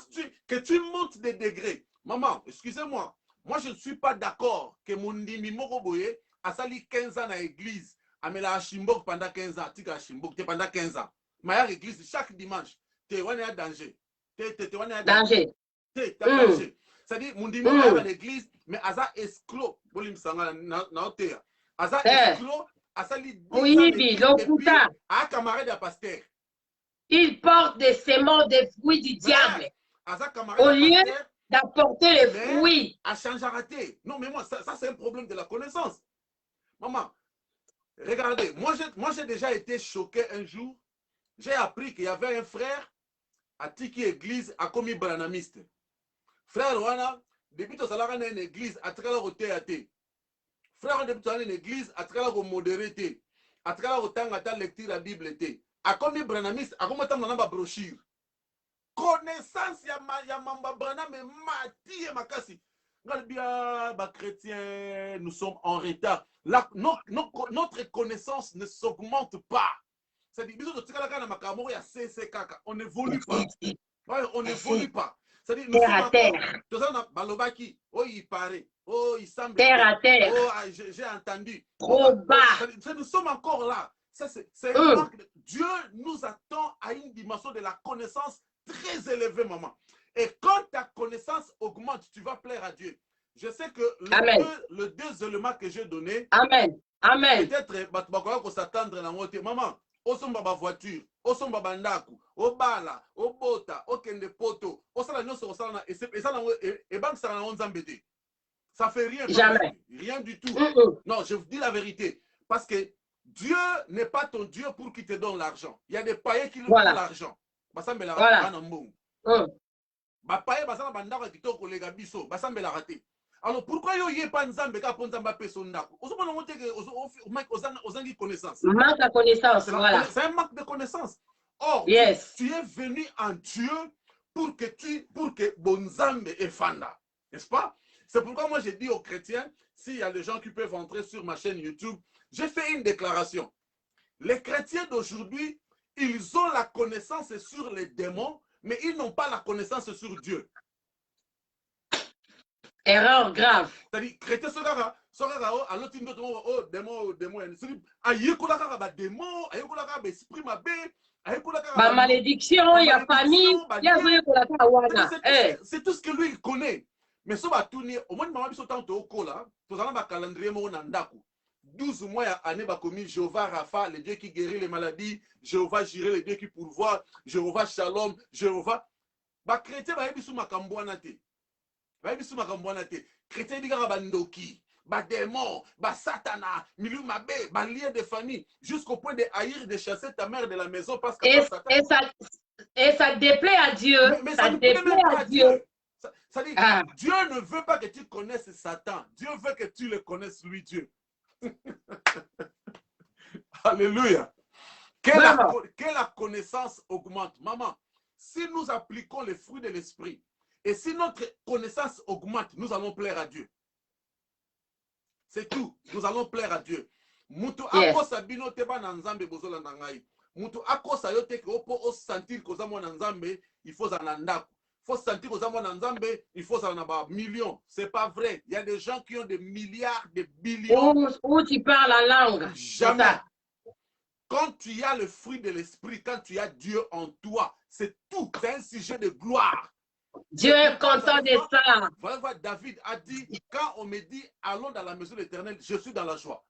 que tu montes des degrés. Maman, excusez-moi. Moi, je ne suis pas d'accord que mon dimi mokoboye asali 15 ans dans l'église, amela Chimbok pendant 15 ans, tika Chimbok pendant 15 ans. Mais l'église chaque dimanche, tu es en danger. Tu es en danger. Tu es en danger. C'est-à-dire, mon dimanche, à l'église, mais asa esclos, bolim sanga na otea. Asa esclos, asali 10 ans depuis à camarade de pasteur. Il porte des semences, des fruits du diable. Au lieu d'apporter les fruits. À changer à rater. Non, mais moi, ça c'est un problème de la connaissance. Maman, regardez, moi j'ai déjà été choqué un jour. J'ai appris qu'il y avait un frère à Tiki Église, à commis branamiste. Frère Wana, depuis que tu as une église, à travers le théâtre. Frère, depuis que tu as une église, à travers le modéré, à travers le temps, à ta lecture de la Bible. A commis branamiste, à comment tu as une brochure. Connaissance, ya mamba branam, mais mati et makasi. Galbia, chrétiens, nous sommes en retard. Notre connaissance ne s'augmente pas. C'est-à-dire, on n'évolue pas. On n'évolue pas. C'est-à-dire, nous sommes encore. Balobaki, oh, il paraît. Oh, il semble. Terre à terre. Oh, j'ai entendu. Trop bas. Nous sommes encore là. C'est Dieu nous attend à une dimension de la connaissance très élevée, maman. Et quand ta connaissance augmente, tu vas plaire à Dieu. Je sais que le deux éléments que j'ai donnés, Amen. Amen. Peut-être qu'on s'attendre à la moitié. Maman, au son baba voiture, au son baba ndaku, au bala, au bota, au kende poto, au sala nyonso au sala et banque ça na onzambete. Ça fait rien. Jamais. Rien du tout. Non, je vous dis la vérité. Parce que Dieu n'est pas ton Dieu pour qu'il te donne l'argent. Il y a des païens qui lui donnent l'argent. Voilà. Alors pourquoi il n'y a pas de Nzambe qui a connaissance? Manque de connaissance, voilà. C'est un manque de connaissance. Or, tu es venu en Dieu pour que Bonzambe est fanda. N'est-ce pas? C'est pourquoi moi j'ai dit aux chrétiens, s'il y a des gens qui peuvent entrer sur ma chaîne YouTube, j'ai fait une déclaration. Les chrétiens d'aujourd'hui, ils ont la connaissance sur les démons, mais ils n'ont pas la connaissance sur Dieu. Erreur grave. C'est-à-dire, chrétien, malédiction, il y a famille, c'est tout ce que lui il connaît. Mais ça va tourner, au moins, maman, au calendrier, 12 mois à année, commis Jéhovah Rapha, le Dieu qui guérit les maladies, Jéhovah Jireh, le Dieu qui pourvoit, Jéhovah Shalom, Jéhovah. Chrétien, va y aller ma cambouanate. Va y aller ma cambouanate. Chrétien, il y a bandoki, démon, satana, milieu mabé, lien de famille, jusqu'au point de haïr, de chasser ta mère de la maison parce que ça déplaît à Dieu. Mais ça déplaît à Dieu. Ça dit, Dieu ne veut pas que tu connaisses Satan. Dieu veut que tu le connaisses, lui, Dieu. Alléluia. Que la connaissance augmente. Maman, si nous appliquons les fruits de l'esprit et si notre connaissance augmente, nous allons plaire à Dieu. C'est tout. Nous allons plaire à Dieu. Mutu akosa bino teba na nzambe bozola na ngai. Mutu akosa yote ke opo o sentir ko za mwana nzambe, il faut zanandako. Il faut sentir que il faut en avoir millions. C'est pas vrai. Il y a des gens qui ont des milliards, des billions. Où tu parles la langue. Jamais. Quand tu as le fruit de l'esprit, quand tu as Dieu en toi, c'est tout. C'est un sujet de gloire. Dieu est content de ça. Voilà, David a dit, quand on me dit, allons dans la maison de l'Éternel, je suis dans la joie.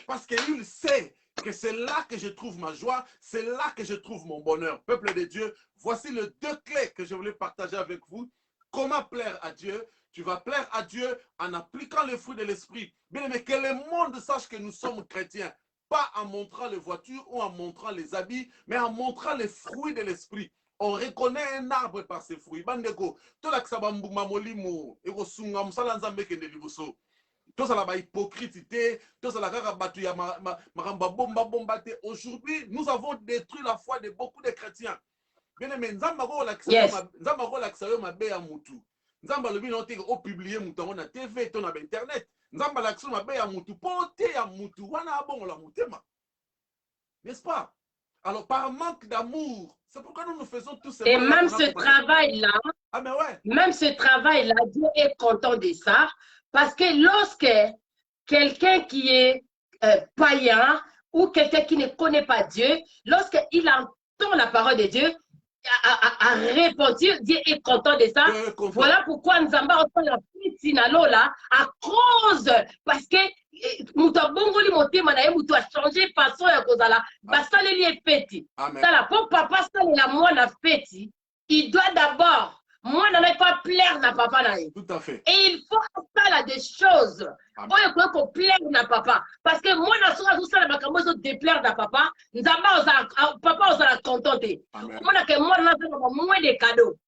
Parce qu'il sait que c'est là que je trouve ma joie, c'est là que je trouve mon bonheur. Peuple de Dieu, voici les deux clés que je voulais partager avec vous. Comment plaire à Dieu? Tu vas plaire à Dieu en appliquant les fruits de l'esprit. Bien aimé, que le monde sache que nous sommes chrétiens. Pas en montrant les voitures ou en montrant les habits, mais en montrant les fruits de l'esprit. On reconnaît un arbre par ses fruits. Bandeko, tout la ksabambuma molimo, ego sunga musala nzambe kende liboso. Aujourd'hui, nous avons détruit la foi de beaucoup de chrétiens. Bien aimé, n'est-ce pas? Alors, par manque d'amour, c'est pourquoi nous faisons tout ça. Et même ce travail-là, même ce travail-là, Dieu est content de ça. Parce que lorsque quelqu'un qui est païen ou quelqu'un qui ne connaît pas Dieu, lorsqu'il entend la parole de Dieu, à répondre, Dieu est content de ça. Voilà pourquoi nous avons la là à cause, parce que nous avons changé façon ya kozala basaleli efeti tala po papa salela mwana feti il doit d'abord moi n'en pas plaire na papa na ye. Tout à fait. Et il faut faire des choses pour qu'on plaire na papa parce que moi na soka tout ça na makambo so déplaire na papa nzamba papa osala contenté moi na que moi na moins de cadeaux.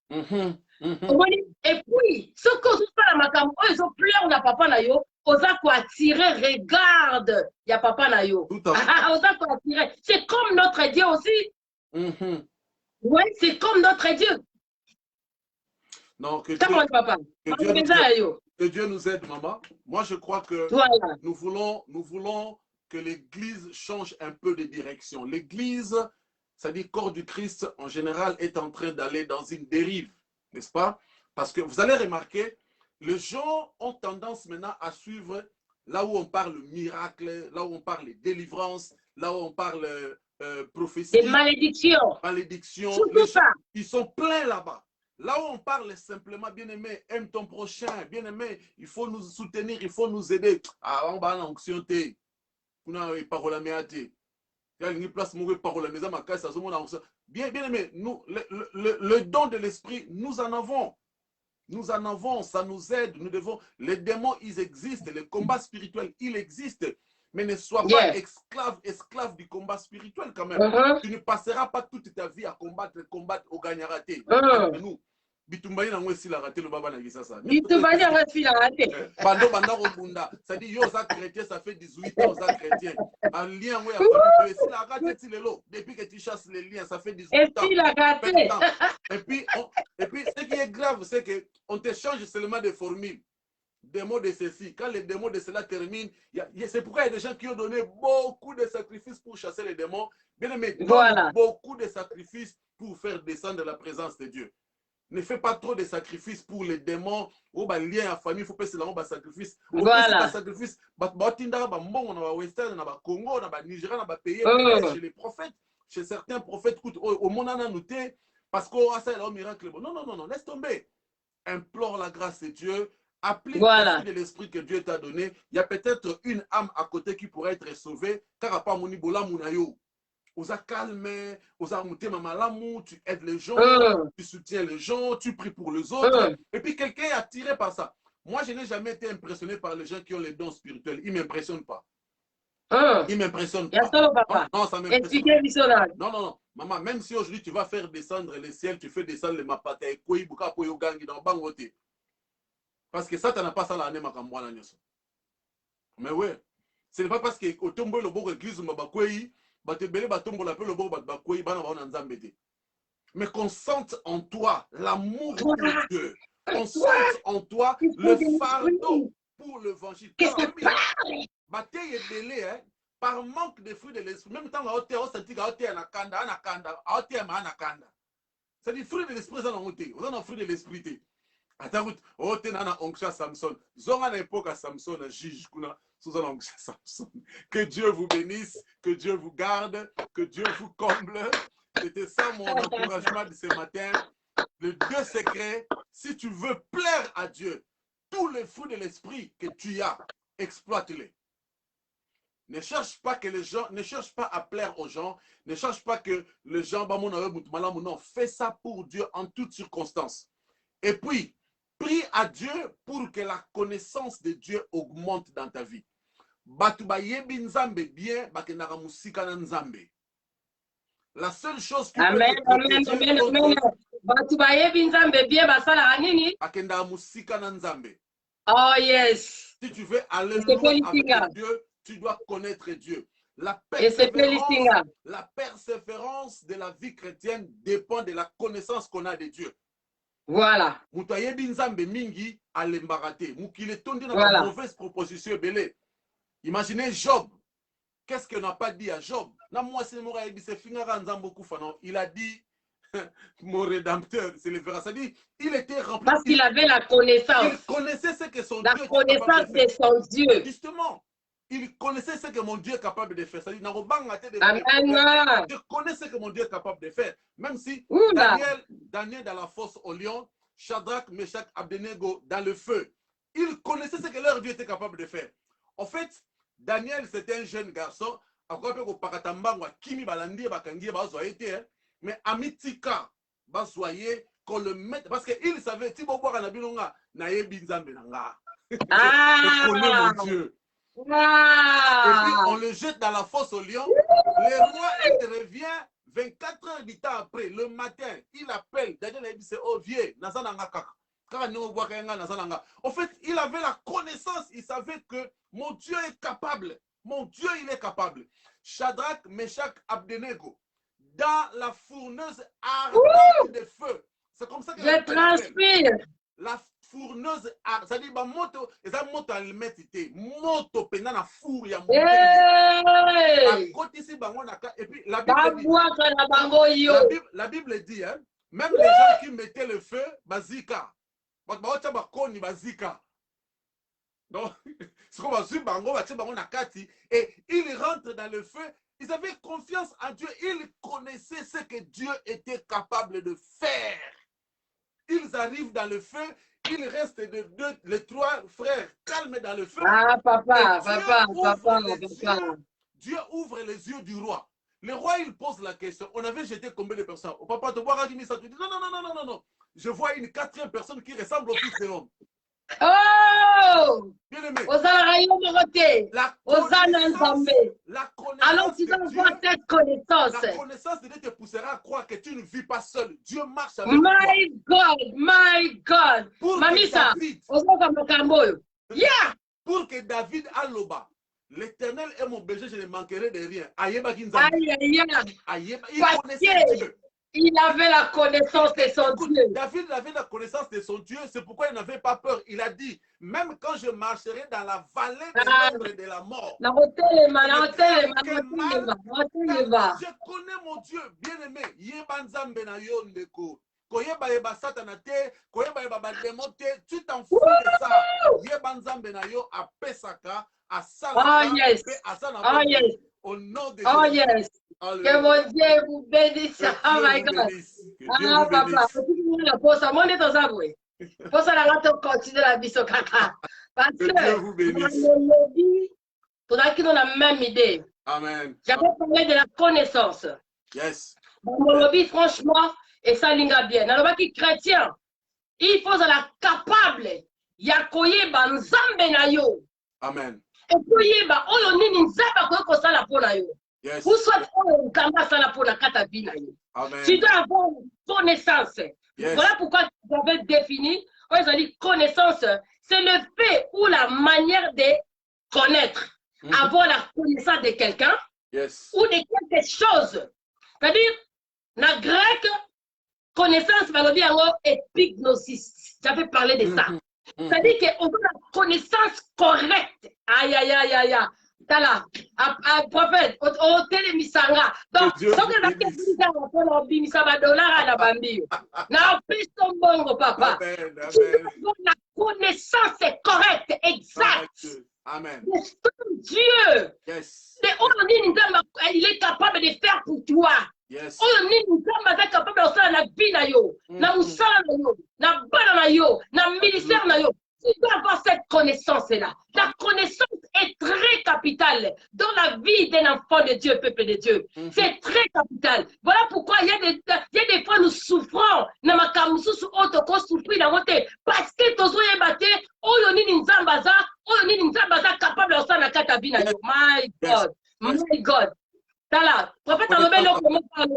Et puis ce que tout ça na makambo so plaire na papa na yo oza ko attirer regarde ya papa na yo. Oza ko attirer, c'est comme notre Dieu aussi. Oui, c'est comme notre Dieu. Non, que Dieu nous aide, maman. Moi, je crois que nous voulons que l'Église change un peu de direction. L'Église, c'est-à-dire corps du Christ, en général, est en train d'aller dans une dérive, n'est-ce pas? Parce que vous allez remarquer, les gens ont tendance maintenant à suivre là où on parle miracle, là où on parle délivrance, là où on parle prophétie. Des malédictions. Malédictions. Ils sont pleins là-bas. Là où on parle simplement, bien-aimé, aime ton prochain, bien-aimé, il faut nous soutenir, il faut nous aider. Ah, on va en onction. Bien-aimé, nous, le don de l'esprit, nous en avons. Nous en avons, ça nous aide. Nous devons. Les démons, ils existent. Les combats spirituels, ils existent. Mais ne sois pas esclave du combat spirituel quand même. Tu ne passeras pas toute ta vie à combattre au gagnant raté. Nous, Bitumbaï n'a pas la raté le baba n'a ça. Bitumbaï n'a pas la raté. Bando banda robunda. Ça dit yo ça chrétien, ça fait 18 ans ça chrétien. Un lien ouais si la raté tu l'élo depuis que tu chasses les liens, ça fait 18 ans. Et puis la raté. Et puis ce qui est grave c'est que on te change seulement de formule. Des mots de ceci, quand les démons de cela terminent, c'est pourquoi il y a des gens qui ont donné beaucoup de sacrifices pour chasser les démons. Bien aimé, beaucoup de sacrifices pour faire descendre la présence de Dieu. Ne fais pas trop de sacrifices pour les démons. Ou bah lien à famille, il faut passer là un sacrifice. Voilà. Sacrifice. Congo, Nigeria, pays. Chez les prophètes, chez certains prophètes, au monde on a noté parce qu'on a ça là au miracle. Non, laisse tomber. Implore la grâce de Dieu. Applique de l'esprit que Dieu t'a donné. Il y a peut-être une âme à côté qui pourrait être sauvée. Car pas mon ibola munayo. Osa calme, osa mouté mamalamu, tu aides les gens, tu soutiens les gens, tu pries pour les autres. Et puis quelqu'un est attiré par ça. Moi, je n'ai jamais été impressionné par les gens qui ont les dons spirituels. Ils ne m'impressionnent pas. Ils ne m'impressionnent pas. Non, ça m'impressionne. Non. Maman, même si aujourd'hui tu vas faire descendre les ciels, tu fais descendre les mapata et koi buka poyo gangi dans bangote. Parce que ça, tu n'as pas ça l'année, mais oui, ce n'est pas parce que au tombeau le beau église mais qu'on sente en toi l'amour pour Dieu, qu'on sente en toi le fardeau pour l'évangile. Par manque de fruits de l'esprit, même temps c'est des fruits de l'esprit, on a fruits de l'esprit. Attends, oh, t'es dans onction Samson. Zonga na époque à Samson, à juge, kuna, sous un onction Samson. Que Dieu vous bénisse, que Dieu vous garde, que Dieu vous comble. C'était ça mon encouragement de ce matin. Les deux secrets, si tu veux plaire à Dieu, tous les fruits de l'esprit que tu as, exploite-les. Ne cherche pas que les gens, ne cherche pas à plaire aux gens, ne cherche pas que les gens, non, fais ça pour Dieu en toutes circonstances. Et puis, prie à Dieu pour que la connaissance de Dieu augmente dans ta vie. La seule chose qui Amen. Oh yes. Si tu veux aller loin avec Dieu, tu dois connaître Dieu. La persévérance de la vie chrétienne dépend de la connaissance qu'on a de Dieu. Voilà. Voilà. Mauvaise proposition belé. Imaginez Job. Qu'est-ce qu'on n'a pas dit à Job? Il a dit, mon rédempteur, c'est le verra. C'est-à-dire, il était rempli. Parce qu'il avait la connaissance. Il connaissait ce que son la Dieu était capable de faire. De son Dieu. Justement, il connaissait ce que mon Dieu est capable de faire. C'est-à-dire, je connais ce que mon Dieu est capable de faire. Même si Daniel dans la fosse au lion, Shadrach, Meshach, Abednego dans le feu, ils connaissaient ce que leur Dieu était capable de faire. En fait, Daniel, c'était un jeune garçon. Mais Amitika, qu'on le mette, parce qu'il savait, je connais mon Dieu. Et puis on le jette dans la fosse au lion. Le roi, il revient 24 heures du temps après, le matin, il appelle. Daniel a dit, c'est oh vieux, en fait, il avait la connaissance, il savait que mon Dieu est capable. Mon Dieu, il est capable. Shadrach, Meshach, Abednego, dans la fourneuse ardente de feu. C'est comme ça que je transpire. La fourneuse ardente, c'est-à-dire, moto, et ça moto à l'humanité, moto pendant la four, il y a et puis la Bible dit, hein, même les gens qui mettaient le feu, bazika. Donc, et ils rentrent dans le feu. Ils avaient confiance en Dieu. Ils connaissaient ce que Dieu était capable de faire. Ils arrivent dans le feu. Il reste les trois frères calmes dans le feu. Ah, papa. Dieu ouvre les yeux du roi. Le roi, il pose la question. On avait jeté combien de personnes? Au papa, te voir à Jimmy, ça te dit non. Je vois une quatrième personne qui ressemble au Fils de l'homme. Oh! Bien-aimé. Alors tu dois avoir cette connaissance. La connaissance de Dieu te poussera à croire que tu ne vis pas seul. Dieu marche avec toi. My God. Mamisa. Pour que David aloba, l'Éternel est mon berger, je ne manquerai de rien. Il connaissait Dieu. Il avait la connaissance de son Dieu. David avait la connaissance de son Dieu, c'est pourquoi il n'avait pas peur. Il a dit, même quand je marcherai dans la vallée de l'ombre de la mort, je connais mon Dieu, bien-aimé. Tu t'en fous de ça. Au nom de Jésus. Que mon Dieu vous bénisse. Oh my God. Ah, papa. Pour ça, mon Dieu, pour ça, la continue la vie sur caca. Parce que pour qui ont la même idée. Amen. J'avais parlé de la connaissance. Yes. Dans mon lobby, franchement, et ça linga bien. Dans le lobby chrétien, il faut la capable. Yakoye banzambe na yo. Amen. Et puis, oyo nini nzaba ko ko sala pona yo. Yes. Ou soit oyo kamba sala pona kata bina yo. Amen. Tu dois avoir connaissance. Yes. Voilà pourquoi j'avais défini, quand ils ont dit connaissance, c'est le fait ou la manière de connaître, avoir la connaissance de quelqu'un ou de quelque chose. C'est-à-dire, dans le grec, connaissance, va le dire épignosis. J'avais parlé de ça. C'est-à-dire qu'on a la connaissance correcte. Aïe. Tala, prophète, au télémisanga. Donc, ce que la question la bambi. Na pisto bongo, papa. La connaissance est correcte, exacte. Amen. Dieu. Yes. Il est capable de faire pour toi. Yes. Capable de faire la vie na yo, na musala na yo, na bana na yo, na ministère na yo. Tu dois avoir cette connaissance-là. La connaissance est très capitale dans la vie d'un enfant de Dieu, peuple de Dieu. C'est très capital. Voilà pourquoi il y a des fois nous souffrons. Parce que tous les battés, capable de faire la katabina. My God. Tala, prophète Alobelo, comment parle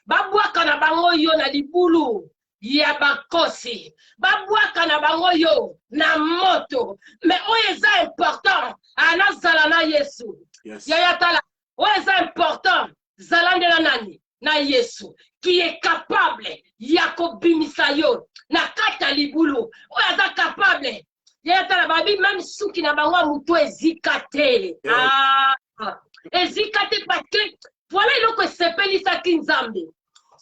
Babouaka na bango yo na libulu. Ya bakosi babwaka na bango yo na moto mais oyo eza important ana zala na Yesu. Yaya tala oyo eza important zala ndela nani na Yesu qui est capable ya kobimisa yo na kata libulu oyo eza capable yaya tala babi même suki na bango muto ezikate ezikate parce que voilà eloko esepelisa kinzambe.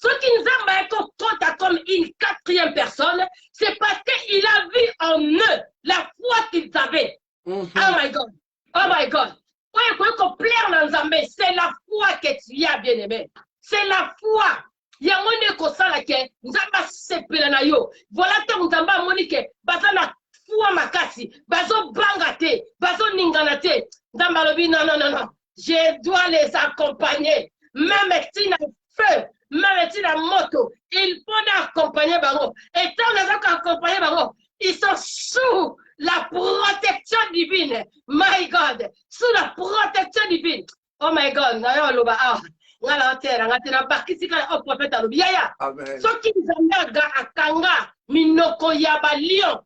Ce qui nous a compte comme une quatrième personne, c'est parce qu'il a vu en eux la foi qu'ils avaient. Oh my God. Oh my God. C'est la foi que tu as, bien-aimé. C'est la foi. Yamone kosala ke nzamba sepela na yo. Voilà que nzamba monike bazana foi makasi, bazo bangate, bazo ninganate. Nzamba lobi non non non non. Je dois les accompagner. Même si na feu, même si na moto, il faut accompagner bango. Et tant les accompagner bango, ils sont sous la protection divine. My God, sous la protection divine. Oh my God, nayo loba ah. Ngala otera ngatena bakisika o prophète alobi yaya. Soki nzambe akanga minoko ya balion.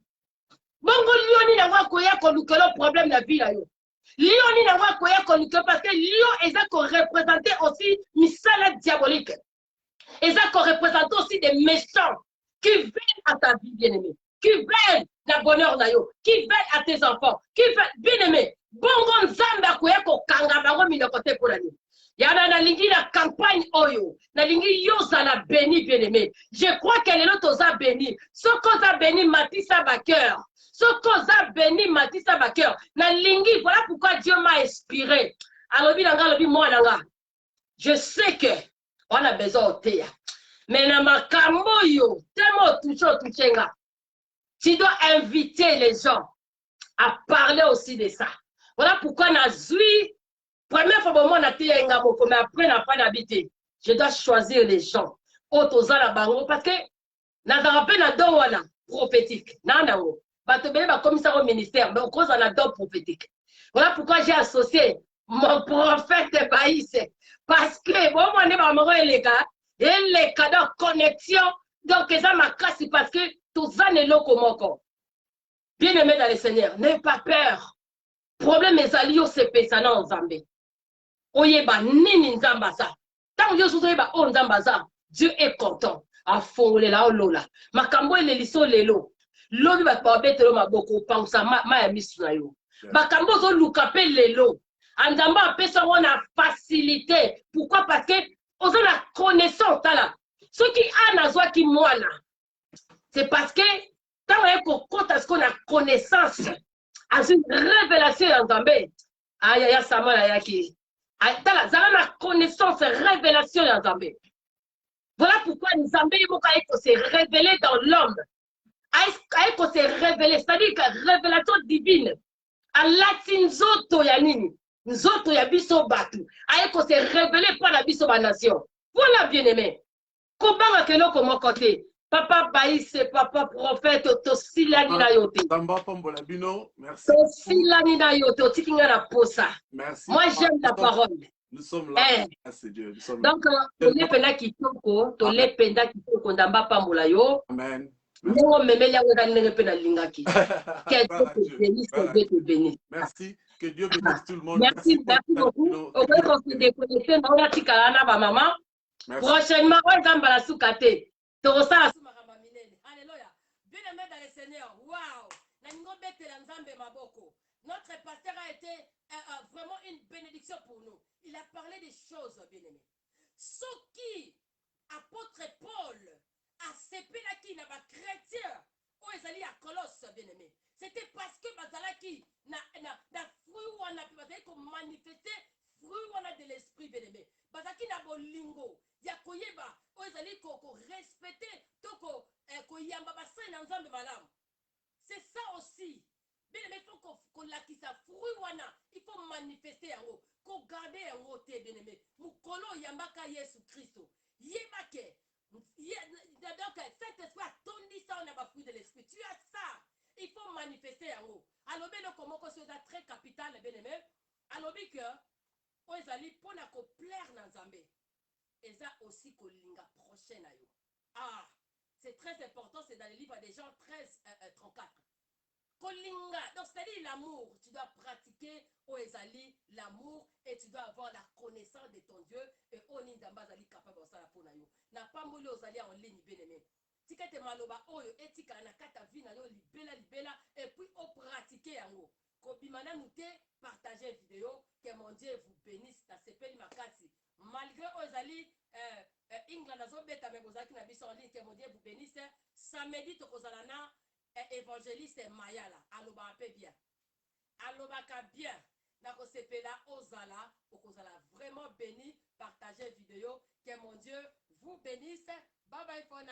Bongo lioni na wa koya kolukelo problème na vie la yo. Lioni na wa koya kolukelo parce que lion eza ko représenter aussi misala diabolique. Eza ko représenter aussi des méchants qui veulent à ta vie bien-aimée, qui veulent la bonheur na yo, qui veulent à tes enfants, qui veulent bien-aimé. Bongo nzambe koya ko kanga bango minoko te pour la nuit. Yana na lingi la campagne oyo, na lingi yoza la béni bien-aimé. Je crois qu'elle est l'autre osa béni. Ce qu'on a béni Matissa Baker. Ce qu'on a béni Matissa Baker. Na lingi, voilà pourquoi Dieu m'a inspiré. Alors, moi, je sais que on a besoin de thé. Mais na makambo yo, tellement toujours touchenga. Tu dois inviter les gens à parler aussi de ça. Voilà pourquoi na zui. Première fois, moi, mais après, n'a pas d'habiter. Je dois choisir les gens. Parce que, n'a pas prophétique. N'a commissaire au ministère, mais on cause un don prophétique. Voilà pourquoi j'ai associé mon prophète Baïs. Parce que, bon, moi, les gars, et les cadeaux connexion. Donc, ça m'a cassé parce que tout ça n'est pas comme encore. Bien aimé dans le Seigneur, n'ayez pas peur. Problème est allié au CP, ça n'a en Zambie. Oyeba nini nzamba za. Tant Dieu sous oyeba on nzamba za. Dieu est content. A fond la lola. Makambo ele liso lelo. Lobi ba pa betelo maboko pansa ma ya misu na yo. Makambo zo lukape lelo. Anzamba apesa wana facilité. Pourquoi? Parce que on a la connaissance là. Ce qui a nazwa ki mwana. C'est parce que tant on est qu'on a connaissance à une révélation en Zambé. Aïe aïe ça m'a yaki. La connaissance, révélation en Zambé. Voilà pourquoi Nzambé s'est révélé dans l'homme. Il s'est révélé, c'est-à-dire que révélation divine. À latinzoto yanini, nzoto ya biso batu. Il s'est révélé par la biso ba nation. Voilà bien aimé. Comment que nous comment côté? Papa Baïs, papa prophète, Tosilani na yote. Merci. Tosilani na yote, tikinga na posa. Merci. Moi j'aime ta parole. Nous sommes là. Merci Dieu. Donc, tole penda kitoko, tole penda kitoko ndamba pambola yo. Amen. Merci. Que Dieu bénisse tout le monde. Merci beaucoup. Prochainement, on va la soukate. Alléluia. Bien-aimé dans le Seigneur. Waouh. Notre pasteur a été vraiment une bénédiction pour nous. Il a parlé des choses, bien-aimé. Ce qui, apôtre Paul, a séparé qui n'a pas chrétien, ou ils allaient à Colosse, bien-aimé. C'était parce que Bazalaki n'a fruit ou on a manifesté fruit ou on a de l'esprit, bien-aimé. Bazalaki n'a pas lingo. Yakoyeba, ou ils allaient respecter, toko, koyamba bassin dans un madame. C'est ça aussi. Bien-aimé, il faut qu'on l'acquise à fruit ou il faut manifester en haut. Qu'on garde en haut, bien-aimé. Moukolo yambaka Yesu Christo. Yebake. Donc, cet esprit a tondi ça, on a pas fruit de l'esprit. Tu as ça. Il faut manifester en haut. Alors, bien, comment que c'est très capital, bien-aimé. Alors, bien que, on est allé pour la plaire dans Zambé. Et ça aussi, qu'on linga prochaine à yo. Ah, c'est très important, c'est dans le livre des gens 13, 34. Kolinga, donc c'est-à-dire l'amour, tu dois pratiquer au ezali l'amour et tu dois avoir la connaissance de ton Dieu et on est d'ambazali capable de ça pour nous. N'a pas moulé aux alliés en ligne bien aimé. Si tu maloba oyo etika na kata vie na yo libela et puis au pratiquer en haut. Kobimana nous te partager vidéo que mon Dieu vous bénisse ta sepeli makati. Malgré aux alliés England beta me bozaki na biso en ligne que mon Dieu vous bénisse. Samedi to kozalana évangéliste Mayala aloba un peu bien. Alobaka bien. Na kosepela ozala okozala vraiment béni. Partagez vidéo. Que mon Dieu vous bénisse. Bye bye for now.